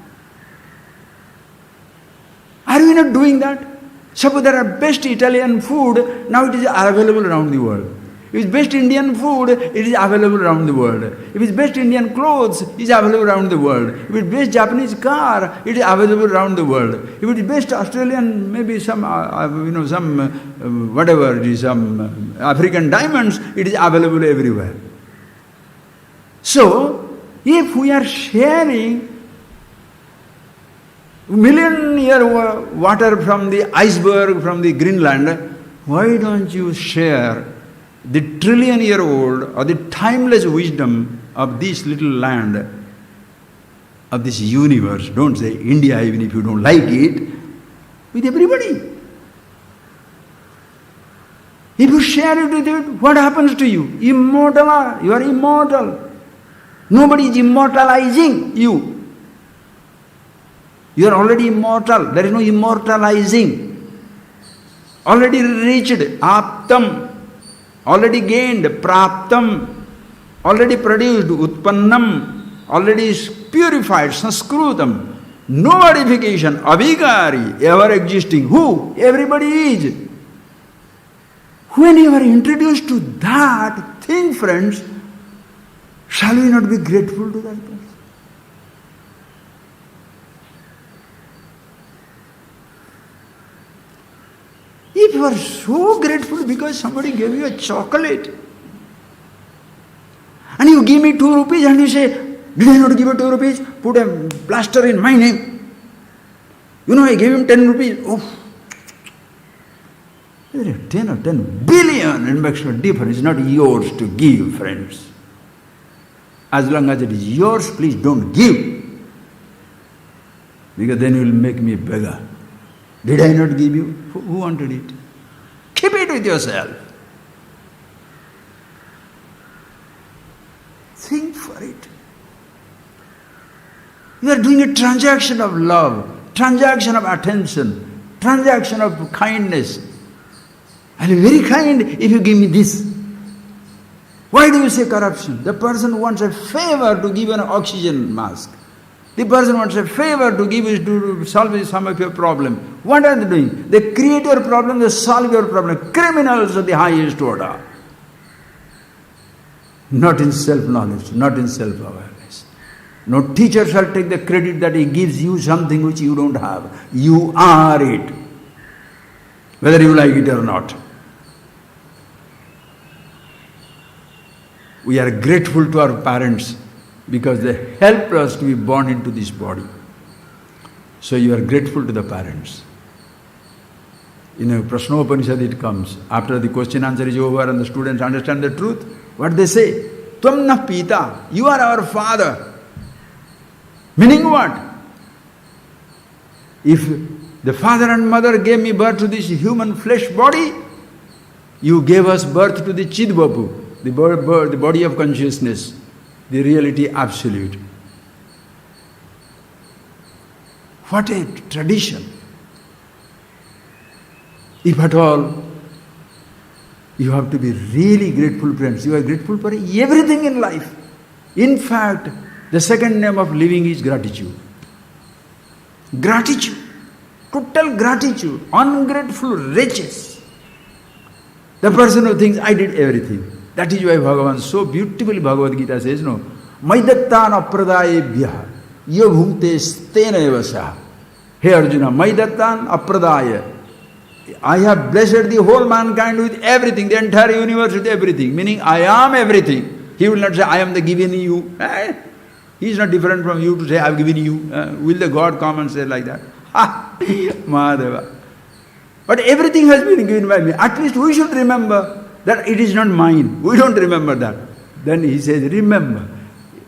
Are we not doing that? Suppose there are best Italian food, now it is available around the world. If it's best Indian food, it is available around the world. If it's best Indian clothes, it is available around the world. If it's best Japanese car, it is available around the world. If it is best Australian, maybe some African diamonds, it is available everywhere. So, if we are sharing million-year water from the iceberg, from the Greenland, why don't you share the trillion-year-old or the timeless wisdom of this little land, of this universe? Don't say India even if you don't like it, with everybody. If you share it with it, what happens to you? Immortal, you are immortal. Nobody is immortalizing you. You are already immortal. There is no immortalizing. Already reached, aptam. Already gained, praptam. Already produced, utpannam. Already purified, sanskrutam. No modification, abhikari, ever existing. Who? Everybody is. When you are introduced to that thing, friends, shall we not be grateful to that person? If you are so grateful because somebody gave you a chocolate, and you give me 2 rupees and you say, did I not give you 2 rupees? Put a plaster in my name. You know, I gave him 10 rupees. Oh, 10 or 10 billion, it makes no difference. It's not yours to give, friends. As long as it is yours, please don't give. Because then you will make me a beggar. Did I not give you? Who wanted it? Keep it with yourself. Think for it. You are doing a transaction of love, transaction of attention, transaction of kindness. I'll be very kind if you give me this. Why do you say corruption? The person wants a favor to give an oxygen mask. The person wants a favor to give it to solve some of your problem. What are they doing? They create your problem, they solve your problem. Criminals of the highest order. Not in self-knowledge, not in self-awareness. No teacher shall take the credit that he gives you something which you don't have. You are it, whether you like it or not. We are grateful to our parents because they helped us to be born into this body. So you are grateful to the parents. In a Prashna Upanishad it comes, after the question answer is over and the students understand the truth, what they say? Tvam na pita, you are our father. Meaning what? If the father and mother gave me birth to this human flesh body, you gave us birth to the Chidvapu, the body of consciousness, the reality absolute. What a tradition! If at all, you have to be really grateful, friends. You are grateful for everything in life. In fact, the second name of living is gratitude. Gratitude. Total gratitude. Ungrateful wretches. The person who thinks, I did everything. That is why Bhagavan so beautifully Bhagavad Gita says, no, Maidattan apradayebhya yo bhunte stena evasah. Hey Arjuna, Maidattan apradaya. I have blessed the whole mankind with everything, the entire universe with everything. Meaning, I am everything. He will not say, I am the given you. He is not different from you to say, I have given you. Will the God come and say like that? Ha! Mahadeva. But everything has been given by me. At least we should remember that it is not mine. We don't remember that. Then he says, remember,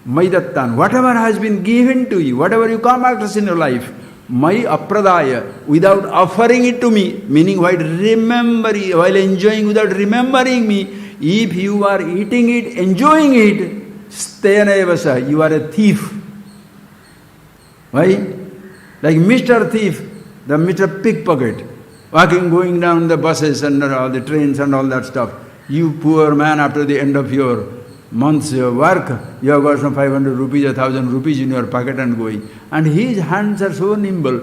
Maidattan, whatever has been given to you, whatever you come across in your life, my apradaya, without offering it to me, meaning while remembering, while enjoying without remembering me, if you are eating it, enjoying it, stena evasa, you are a thief. Why? Like Mr. Thief, the Mr. Pickpocket, walking, going down the buses and all the trains and all that stuff. You poor man, after the end of your month's work, you have got some 500 rupees, 1,000 rupees in your pocket and going. And his hands are so nimble,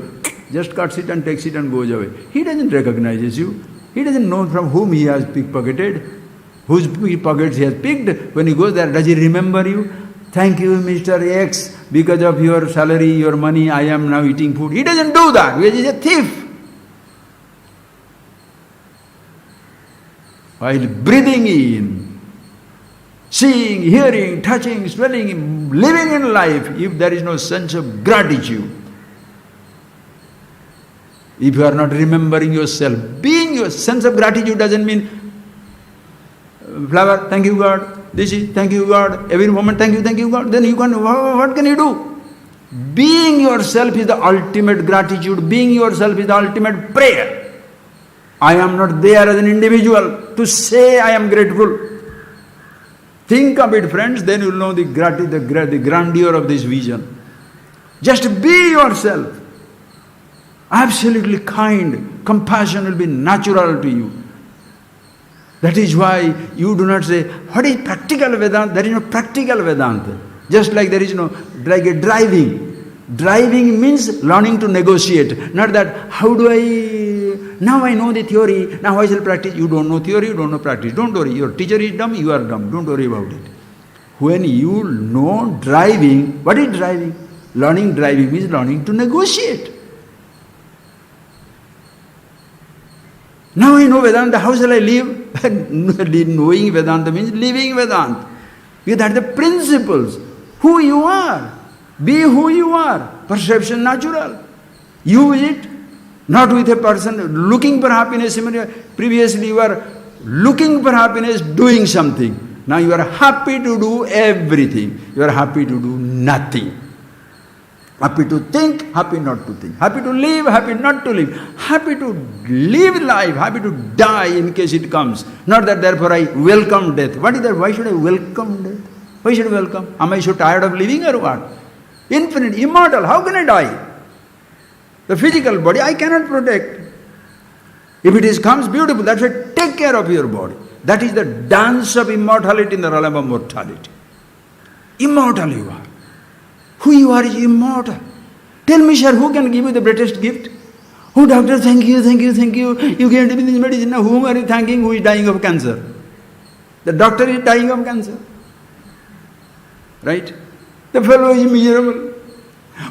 just cuts it and takes it and goes away. He doesn't recognize you. He doesn't know from whom he has pickpocketed, whose pockets he has picked. When he goes there, does he remember you? Thank you, Mr. X, because of your salary, your money, I am now eating food. He doesn't do that, because he is a thief. While breathing in, seeing, hearing, touching, smelling, living in life, if there is no sense of gratitude, if you are not remembering yourself, being your sense of gratitude doesn't mean flower, thank you God, this is thank you God, every moment thank you God, then you can, what can you do? Being yourself is the ultimate gratitude, being yourself is the ultimate prayer. I am not there as an individual to say I am grateful. Think of it, friends, then you will know the grandeur of this vision. Just be yourself. Absolutely kind, compassion will be natural to you. That is why you do not say, what is practical Vedanta? There is no practical Vedanta. Just like there is no, like a driving. Driving means learning to negotiate. Not that, how do I, now I know the theory, now I shall practice. You don't know theory, you don't know practice. Don't worry, your teacher is dumb, you are dumb. Don't worry about it. When you know driving, what is driving? Learning driving means learning to negotiate. Now I know Vedanta, how shall I live? Knowing Vedanta means living Vedanta. Because that are the principles. Who you are. Be who you are. Perception natural. Use it. Not with a person looking for happiness. Previously you were looking for happiness, doing something. Now you are happy to do everything. You are happy to do nothing. Happy to think, happy not to think. Happy to live, happy not to live. Happy to live life, happy to die in case it comes. Not that therefore I welcome death. What is that? Why should I welcome death? Why should I welcome? Am I so tired of living or what? Infinite, immortal, how can I die? The physical body I cannot protect. If it comes, beautiful. That's why take care of your body. That is the dance of immortality in the realm of mortality. Immortal you are. Who you are is immortal. Tell me, sir, who can give you the greatest gift? Oh, doctor, thank you, thank you, thank you. You gave me this medicine. Now, whom are you thanking? Who is dying of cancer? The doctor is dying of cancer. Right? The fellow is miserable.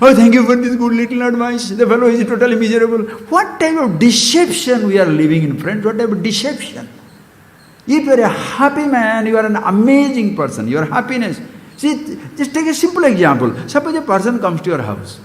Oh, thank you for this good little advice. The fellow is totally miserable. What type of deception we are living in, friends? What type of deception? If you are a happy man, you are an amazing person. Your happiness. See, just take a simple example. Suppose a person comes to your house.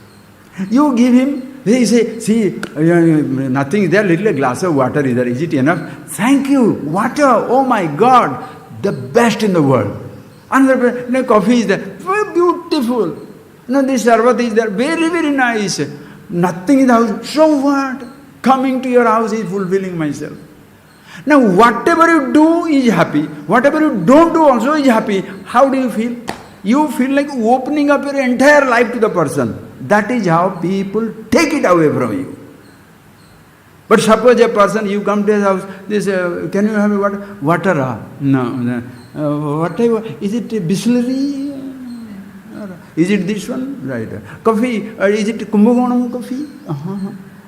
You give him, he say, see, nothing is there, little glass of water is there. Is it enough? Thank you. Water, oh my God, the best in the world. Another coffee is there. Very beautiful. This sarvat is there. Very, very nice. Nothing in the house. So what? Coming to your house is fulfilling myself. Now, whatever you do is happy. Whatever you don't do also is happy. How do you feel? You feel like opening up your entire life to the person. That is how people take it away from you. But suppose a person, you come to his house, this, can you have water? Water? No. What type of, is it Bisleri? Is it this one? Right. Coffee? Is it Kumbhakonam coffee?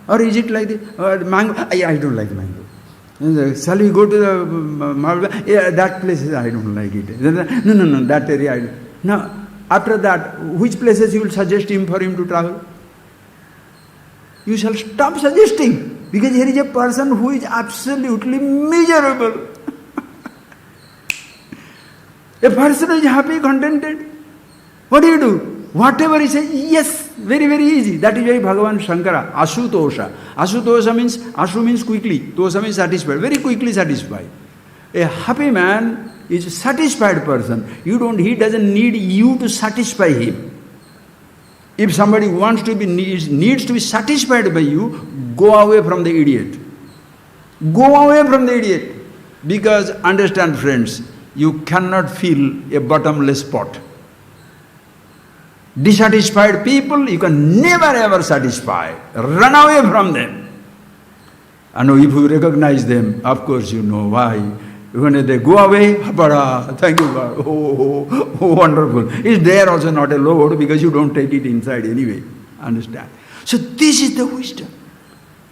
Or is it like the mango? I don't like mango. Shall we go to the Malva? Yeah, that place, I don't like it. No, that area I don't. Now, after that, which places you will suggest him for him to travel? You shall stop suggesting, because here is a person who is absolutely miserable. A person is happy, contented. What do? Whatever he says, yes, very, very easy. That is why Bhagavan Shankara, Asutosha. Asutosha means, Asu means quickly, Tosha means satisfied, very quickly satisfied. A happy man is a satisfied person. He doesn't need you to satisfy him. If somebody needs to be satisfied by you, go away from the idiot. Go away from the idiot. Because, understand friends, you cannot fill a bottomless pot. Dissatisfied people, you can never ever satisfy. Run away from them. And if you recognize them, of course you know why. When they go away, thank you God, oh, wonderful. It's there also not a load, because you don't take it inside anyway. Understand? So this is the wisdom.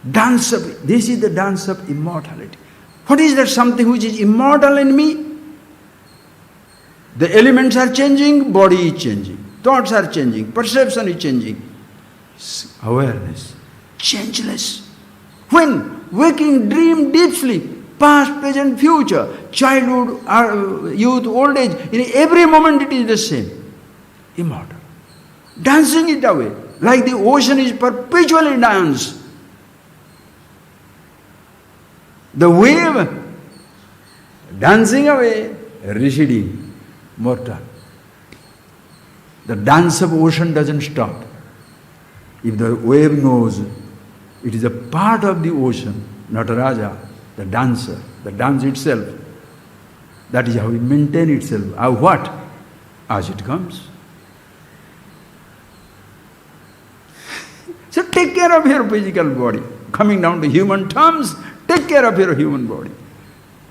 This is the dance of immortality. What is that something which is immortal in me? The elements are changing, body is changing. Thoughts are changing, perception is changing. Awareness, changeless. When? Waking, dream, deep sleep. Past, present, future, childhood, youth, old age, in every moment it is the same. Immortal. Dancing it away. Like the ocean is perpetually dance. The wave, dancing away, receding, mortal. The dance of ocean doesn't stop. If the wave knows, it is a part of the ocean, not a Raja. The dancer, the dance itself. That is how it maintains itself. How what? As it comes. So take care of your physical body. Coming down to human terms, take care of your human body.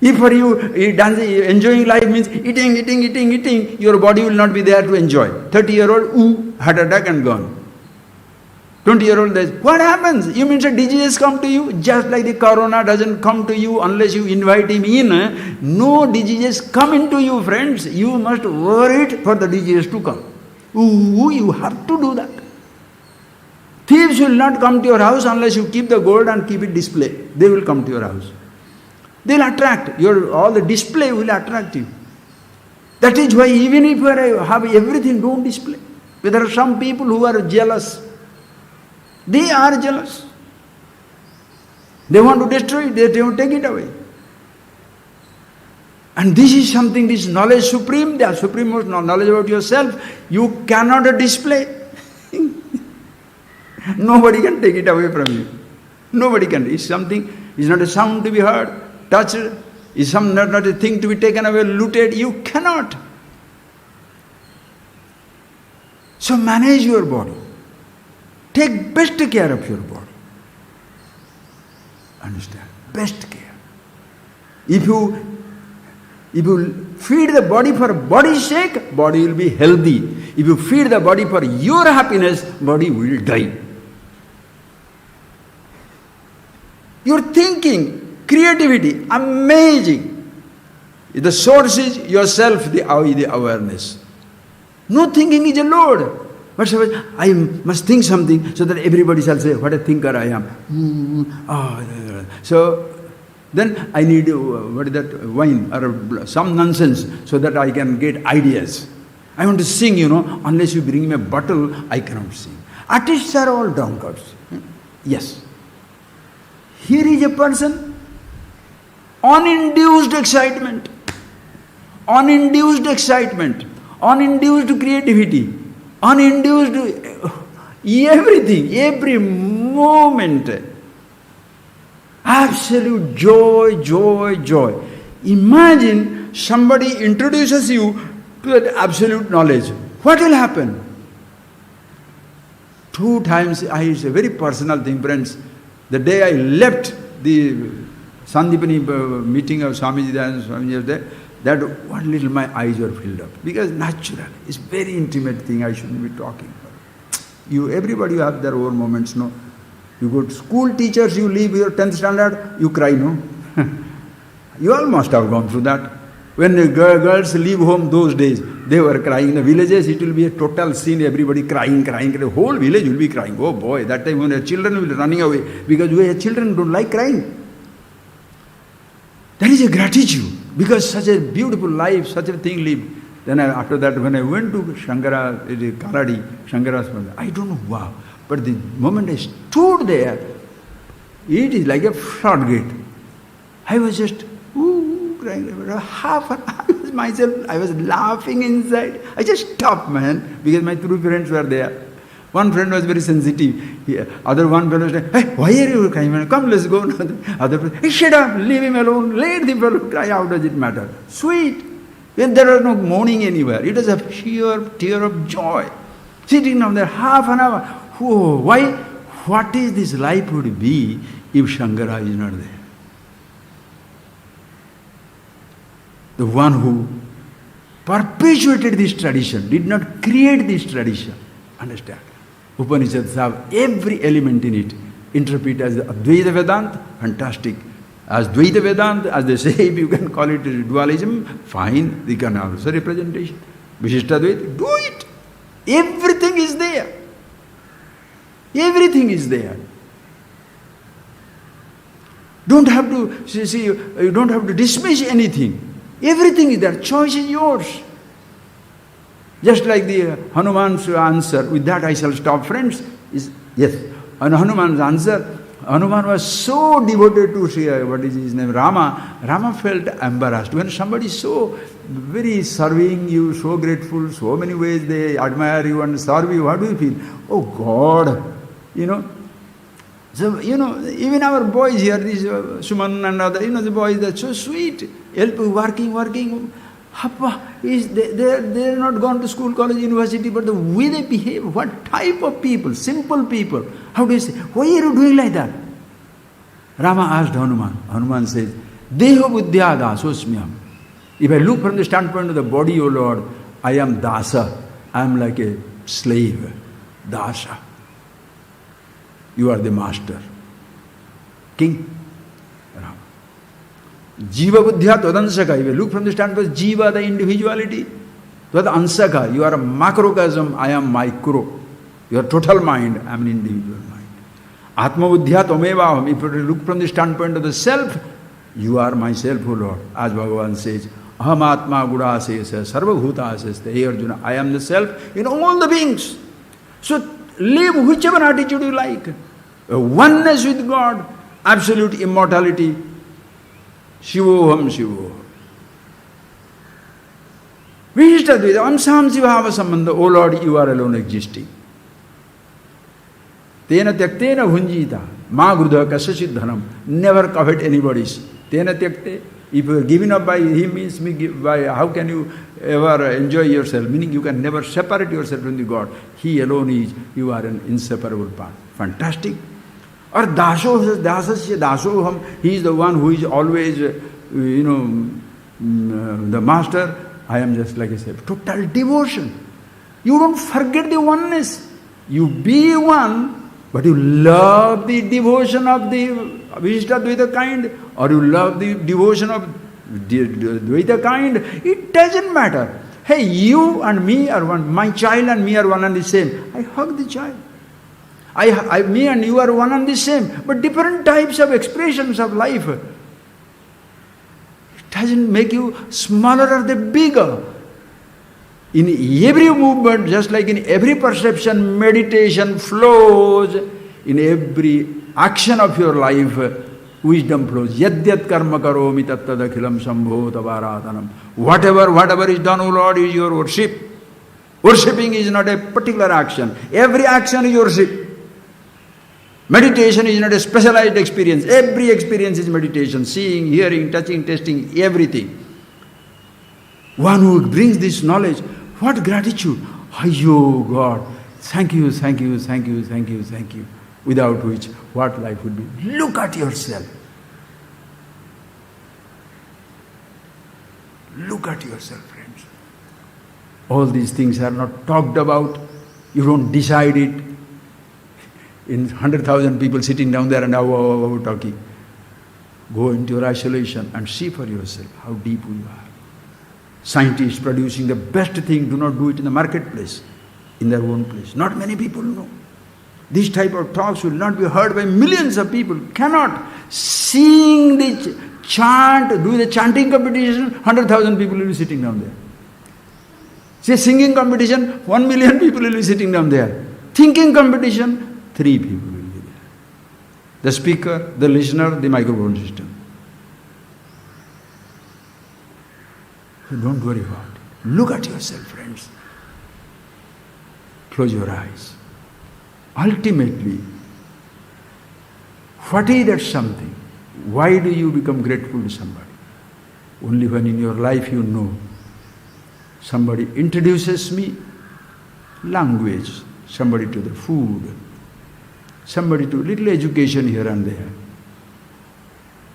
If for you enjoying life means eating, your body will not be there to enjoy. 30-year-old, heart attack and gone. 20-year-old says, what happens? You mean a disease come to you? Just like the corona doesn't come to you unless you invite him in. No diseases come into you, friends. You must wait for the disease to come. You have to do that. Thieves will not come to your house unless you keep the gold and keep it display. They will come to your house. They'll attract. All the display will attract you. That is why even if you have everything, don't display. There are some people who are jealous. They are jealous. They want to destroy it, they want to take it away. And this is something, this knowledge supreme, the supreme knowledge about yourself, you cannot display. Nobody can take it away from you. Nobody can. It's something, it's not a sound to be heard, touched, it's not a thing to be taken away, looted. You cannot. So manage your body. Take best care of your body. Understand? Best care. If you feed the body for body's sake, body will be healthy. If you feed the body for your happiness, body will die. Your thinking, creativity, amazing. The source is yourself, the awareness. No thinking is a load. But suppose I must think something so that everybody shall say, what a thinker I am. So then I need wine or some nonsense so that I can get ideas. I want to sing, unless you bring me a bottle, I cannot sing. Artists are all drunkards. Yes. Here is a person, uninduced excitement, uninduced creativity, uninduced everything, every moment. Absolute joy. Imagine somebody introduces you to that absolute knowledge. What will happen? 2 times, it's a very personal thing, friends. The day I left the Sandipani meeting of Swamiji and Swamiji was there, that one little my eyes were filled up. Because natural, it's very intimate thing, I shouldn't be talking about. Everybody have their own moments, no? You go to school teachers, you leave your 10th standard, you cry, no? You all must have gone through that. When the girls leave home those days, they were crying. In the villages, it will be a total scene, everybody crying. The whole village will be crying. Oh boy, that time when the children will be running away, because children don't like crying. That is a gratitude, because such a beautiful life, such a thing lived. Then after that, when I went to Shankara, Kaladi, Shankara's mother, I don't know, wow. But the moment I stood there, it is like a floodgate. I was just, crying. Half an hour, I was laughing inside. I just stopped, man, because my 2 friends were there. One friend was very sensitive. Other one friend was like, hey, why are you crying? Come, let's go. Other friend, hey, shut up, leave him alone. Let the fellow cry. How does it matter? Sweet. When there was no mourning anywhere. It was a sheer tear of joy. Sitting down there half an hour. Whoa, why? What is this life would be if Shankara is not there? The one who perpetuated this tradition, did not create this tradition. Understand? Upanishads have every element in it. Interpret as Advaita Vedanta, fantastic. As Dvaita Vedanta, as they say, if you can call it dualism, fine, they can also representation. Vishishta Dvaita, do it. Everything is there. Everything is there. Don't have to, you don't have to dismiss anything. Everything is there. Choice is yours. Just like the Hanuman's answer, with that I shall stop, friends, is yes. And Hanuman's answer, Hanuman was so devoted to, what is his name, Rama. Rama felt embarrassed. When somebody is so very serving you, so grateful, so many ways they admire you and serve you, what do you feel? Oh God, So, even our boys here, this Suman and other, the boys, they're so sweet, help, working. They're not gone to school, college, university, but the way they behave, what type of people, simple people. How do you say, why are you doing like that? Rama asked Hanuman. Hanuman says, Deho buddhya dasosmyam. If I look from the standpoint of the body, O Lord, I am dasa. I am like a slave. Dasa. You are the master. King. Rama. Jiva buddhya tadansaka. If you look from the standpoint of jiva, the individuality, tadansaka. You are a macrocosm, I am micro. Your total mind, I am an individual mind. Atma buddhya tvamevaham. If you look from the standpoint of the self, You are myself, O Lord. As Bhagavan says, Aham Atma Gudasesa Sarvabhutasesta. Hey Arjuna, I am the self in all the beings. So live whichever attitude you like. A oneness with God, absolute immortality. Shivoham Shivoham. Vishtadvita Amsam Sivhava Sambandha. O Lord, you are alone existing. Tena Tyaktena Hunjita. Ma Grudha Kasasiddhanam. Never covet anybody's. Tena Tyakte. If you are given up by him, means by how can you ever enjoy yourself? Meaning you can never separate yourself from the God. He alone is, you are an inseparable part. Fantastic. Or Dasasya Dasoham, he is the one who is always, the master. I am just like I said, total devotion. You don't forget the oneness. You be one, but you love the devotion of the Vishtadvaita kind, or you love the devotion of Dvaita kind. It doesn't matter. Hey, you and me are one. My child and me are one and the same. I hug the child. Me and you are one and the same. But different types of expressions of life. It doesn't make you smaller or the bigger. In every movement, just like in every perception, meditation flows. In every action of your life, wisdom flows. Yadyat karma karomi tattadakhilam sambho tavaratanam. Whatever is done, O Lord, is your worship. Worshipping is not a particular action. Every action is worship. Meditation is not a specialized experience. Every experience is meditation. Seeing, hearing, touching, tasting, everything. One who brings this knowledge, what gratitude! Ayyo God, thank you. Without which, what life would be? Look at yourself. Look at yourself, friends. All these things are not talked about. You don't decide it. In 100,000 people sitting down there and talking. Go into your isolation and see for yourself how deep you are. Scientists producing the best thing do not do it in the marketplace, in their own place. Not many people know. These type of talks will not be heard by millions of people. Cannot. Seeing the chant, do the chanting competition, 100,000 people will be sitting down there. Say singing competition, 1 million people will be sitting down there. Thinking competition, 3 people will be there. The speaker, the listener, the microphone system. So don't worry about it. Look at yourself, friends. Close your eyes. Ultimately, what is that something? Why do you become grateful to somebody? Only when in your life you know. Somebody introduces me, language, somebody to the food, somebody to little education here and there,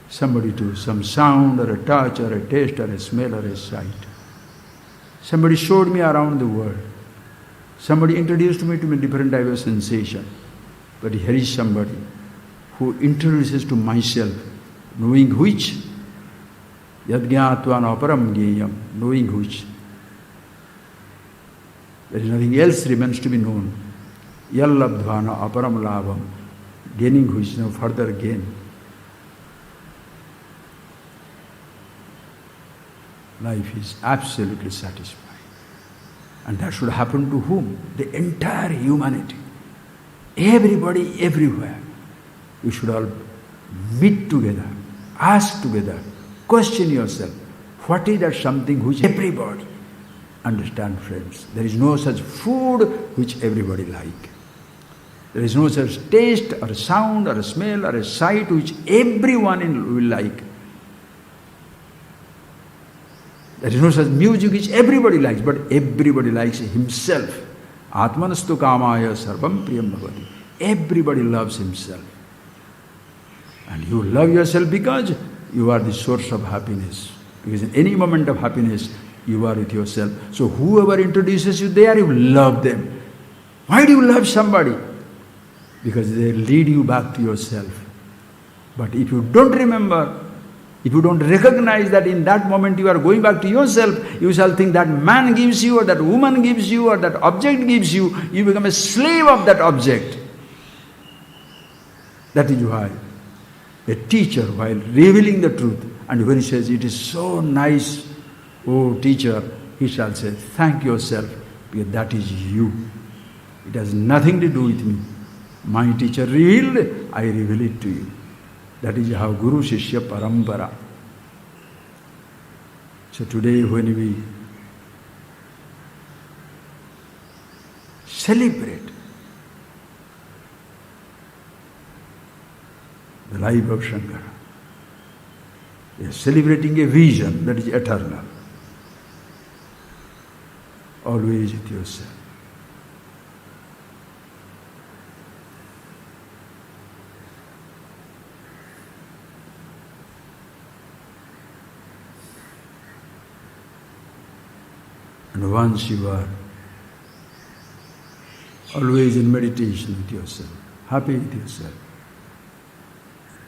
somebody to some sound or a touch or a taste or a smell or a sight. Somebody showed me around the world. Somebody introduced me to a different type of sensation. But here is somebody who introduces to myself, knowing which, yadgyatvan aparam gyeyam, knowing which. There is nothing else remains to be known. Yallabdhvana aparam labham, gaining which, no further gain. Life is absolutely satisfying. And that should happen to whom? The entire humanity. Everybody, everywhere. You should all meet together, ask together, question yourself. What is that something which everybody understand, friends? There is no such food which everybody like. There is no such taste or a sound or a smell or a sight which everyone will like. There is no such music which everybody likes, but everybody likes himself. Atmanastu kamaya sarvam priyam bhavati. Everybody loves himself. And you love yourself because you are the source of happiness. Because in any moment of happiness, you are with yourself. So whoever introduces you there, you love them. Why do you love somebody? Because they lead you back to yourself. But if you don't remember, if you don't recognize that in that moment you are going back to yourself, you shall think that man gives you, or that woman gives you, or that object gives you. You become a slave of that object. That is why a teacher, while revealing the truth, And when he says, it is so nice, oh teacher, he shall say, thank yourself, because that is you. It has nothing to do with me. My teacher revealed, I reveal it to you. That is how Guru Shishya Parampara. So today when we celebrate the life of Shankara, we are celebrating a vision that is eternal. Always with yourself. And once you are always in meditation with yourself, happy with yourself,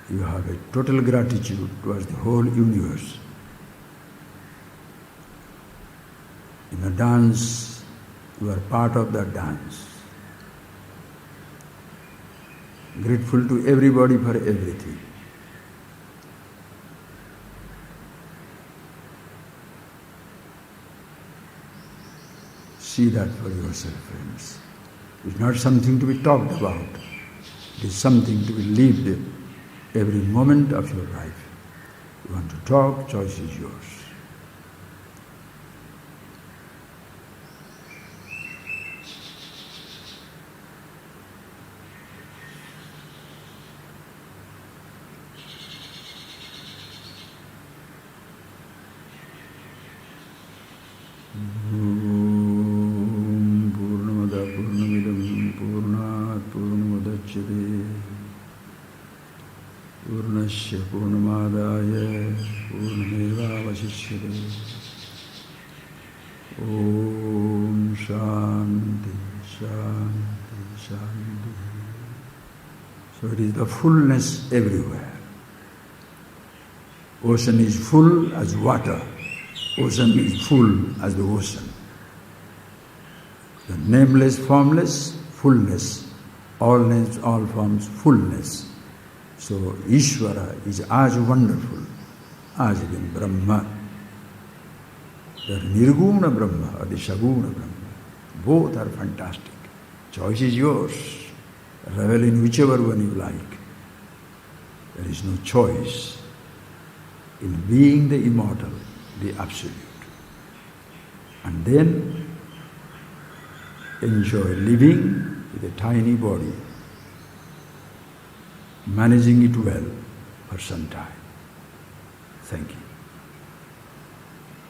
you have a total gratitude towards the whole universe. In a dance, you are part of that dance. Grateful to everybody for everything. See that for yourself, friends. It's not something to be talked about. It is something to be lived every moment of your life. You want to talk, choice is yours. Purnamadaya Purnamevavasishyate. Om Shanti Shanti Shanti. So it is the fullness everywhere. Ocean is full as water. Ocean is full as the ocean. The nameless, formless, fullness. All names, all forms, fullness. So Ishvara is as wonderful as even Brahma. The Nirguna Brahma or the Saguna Brahma. Both are fantastic. Choice is yours. Revel in whichever one you like. There is no choice in being the immortal, the absolute. And then enjoy living with a tiny body, managing it well for some time. Thank you.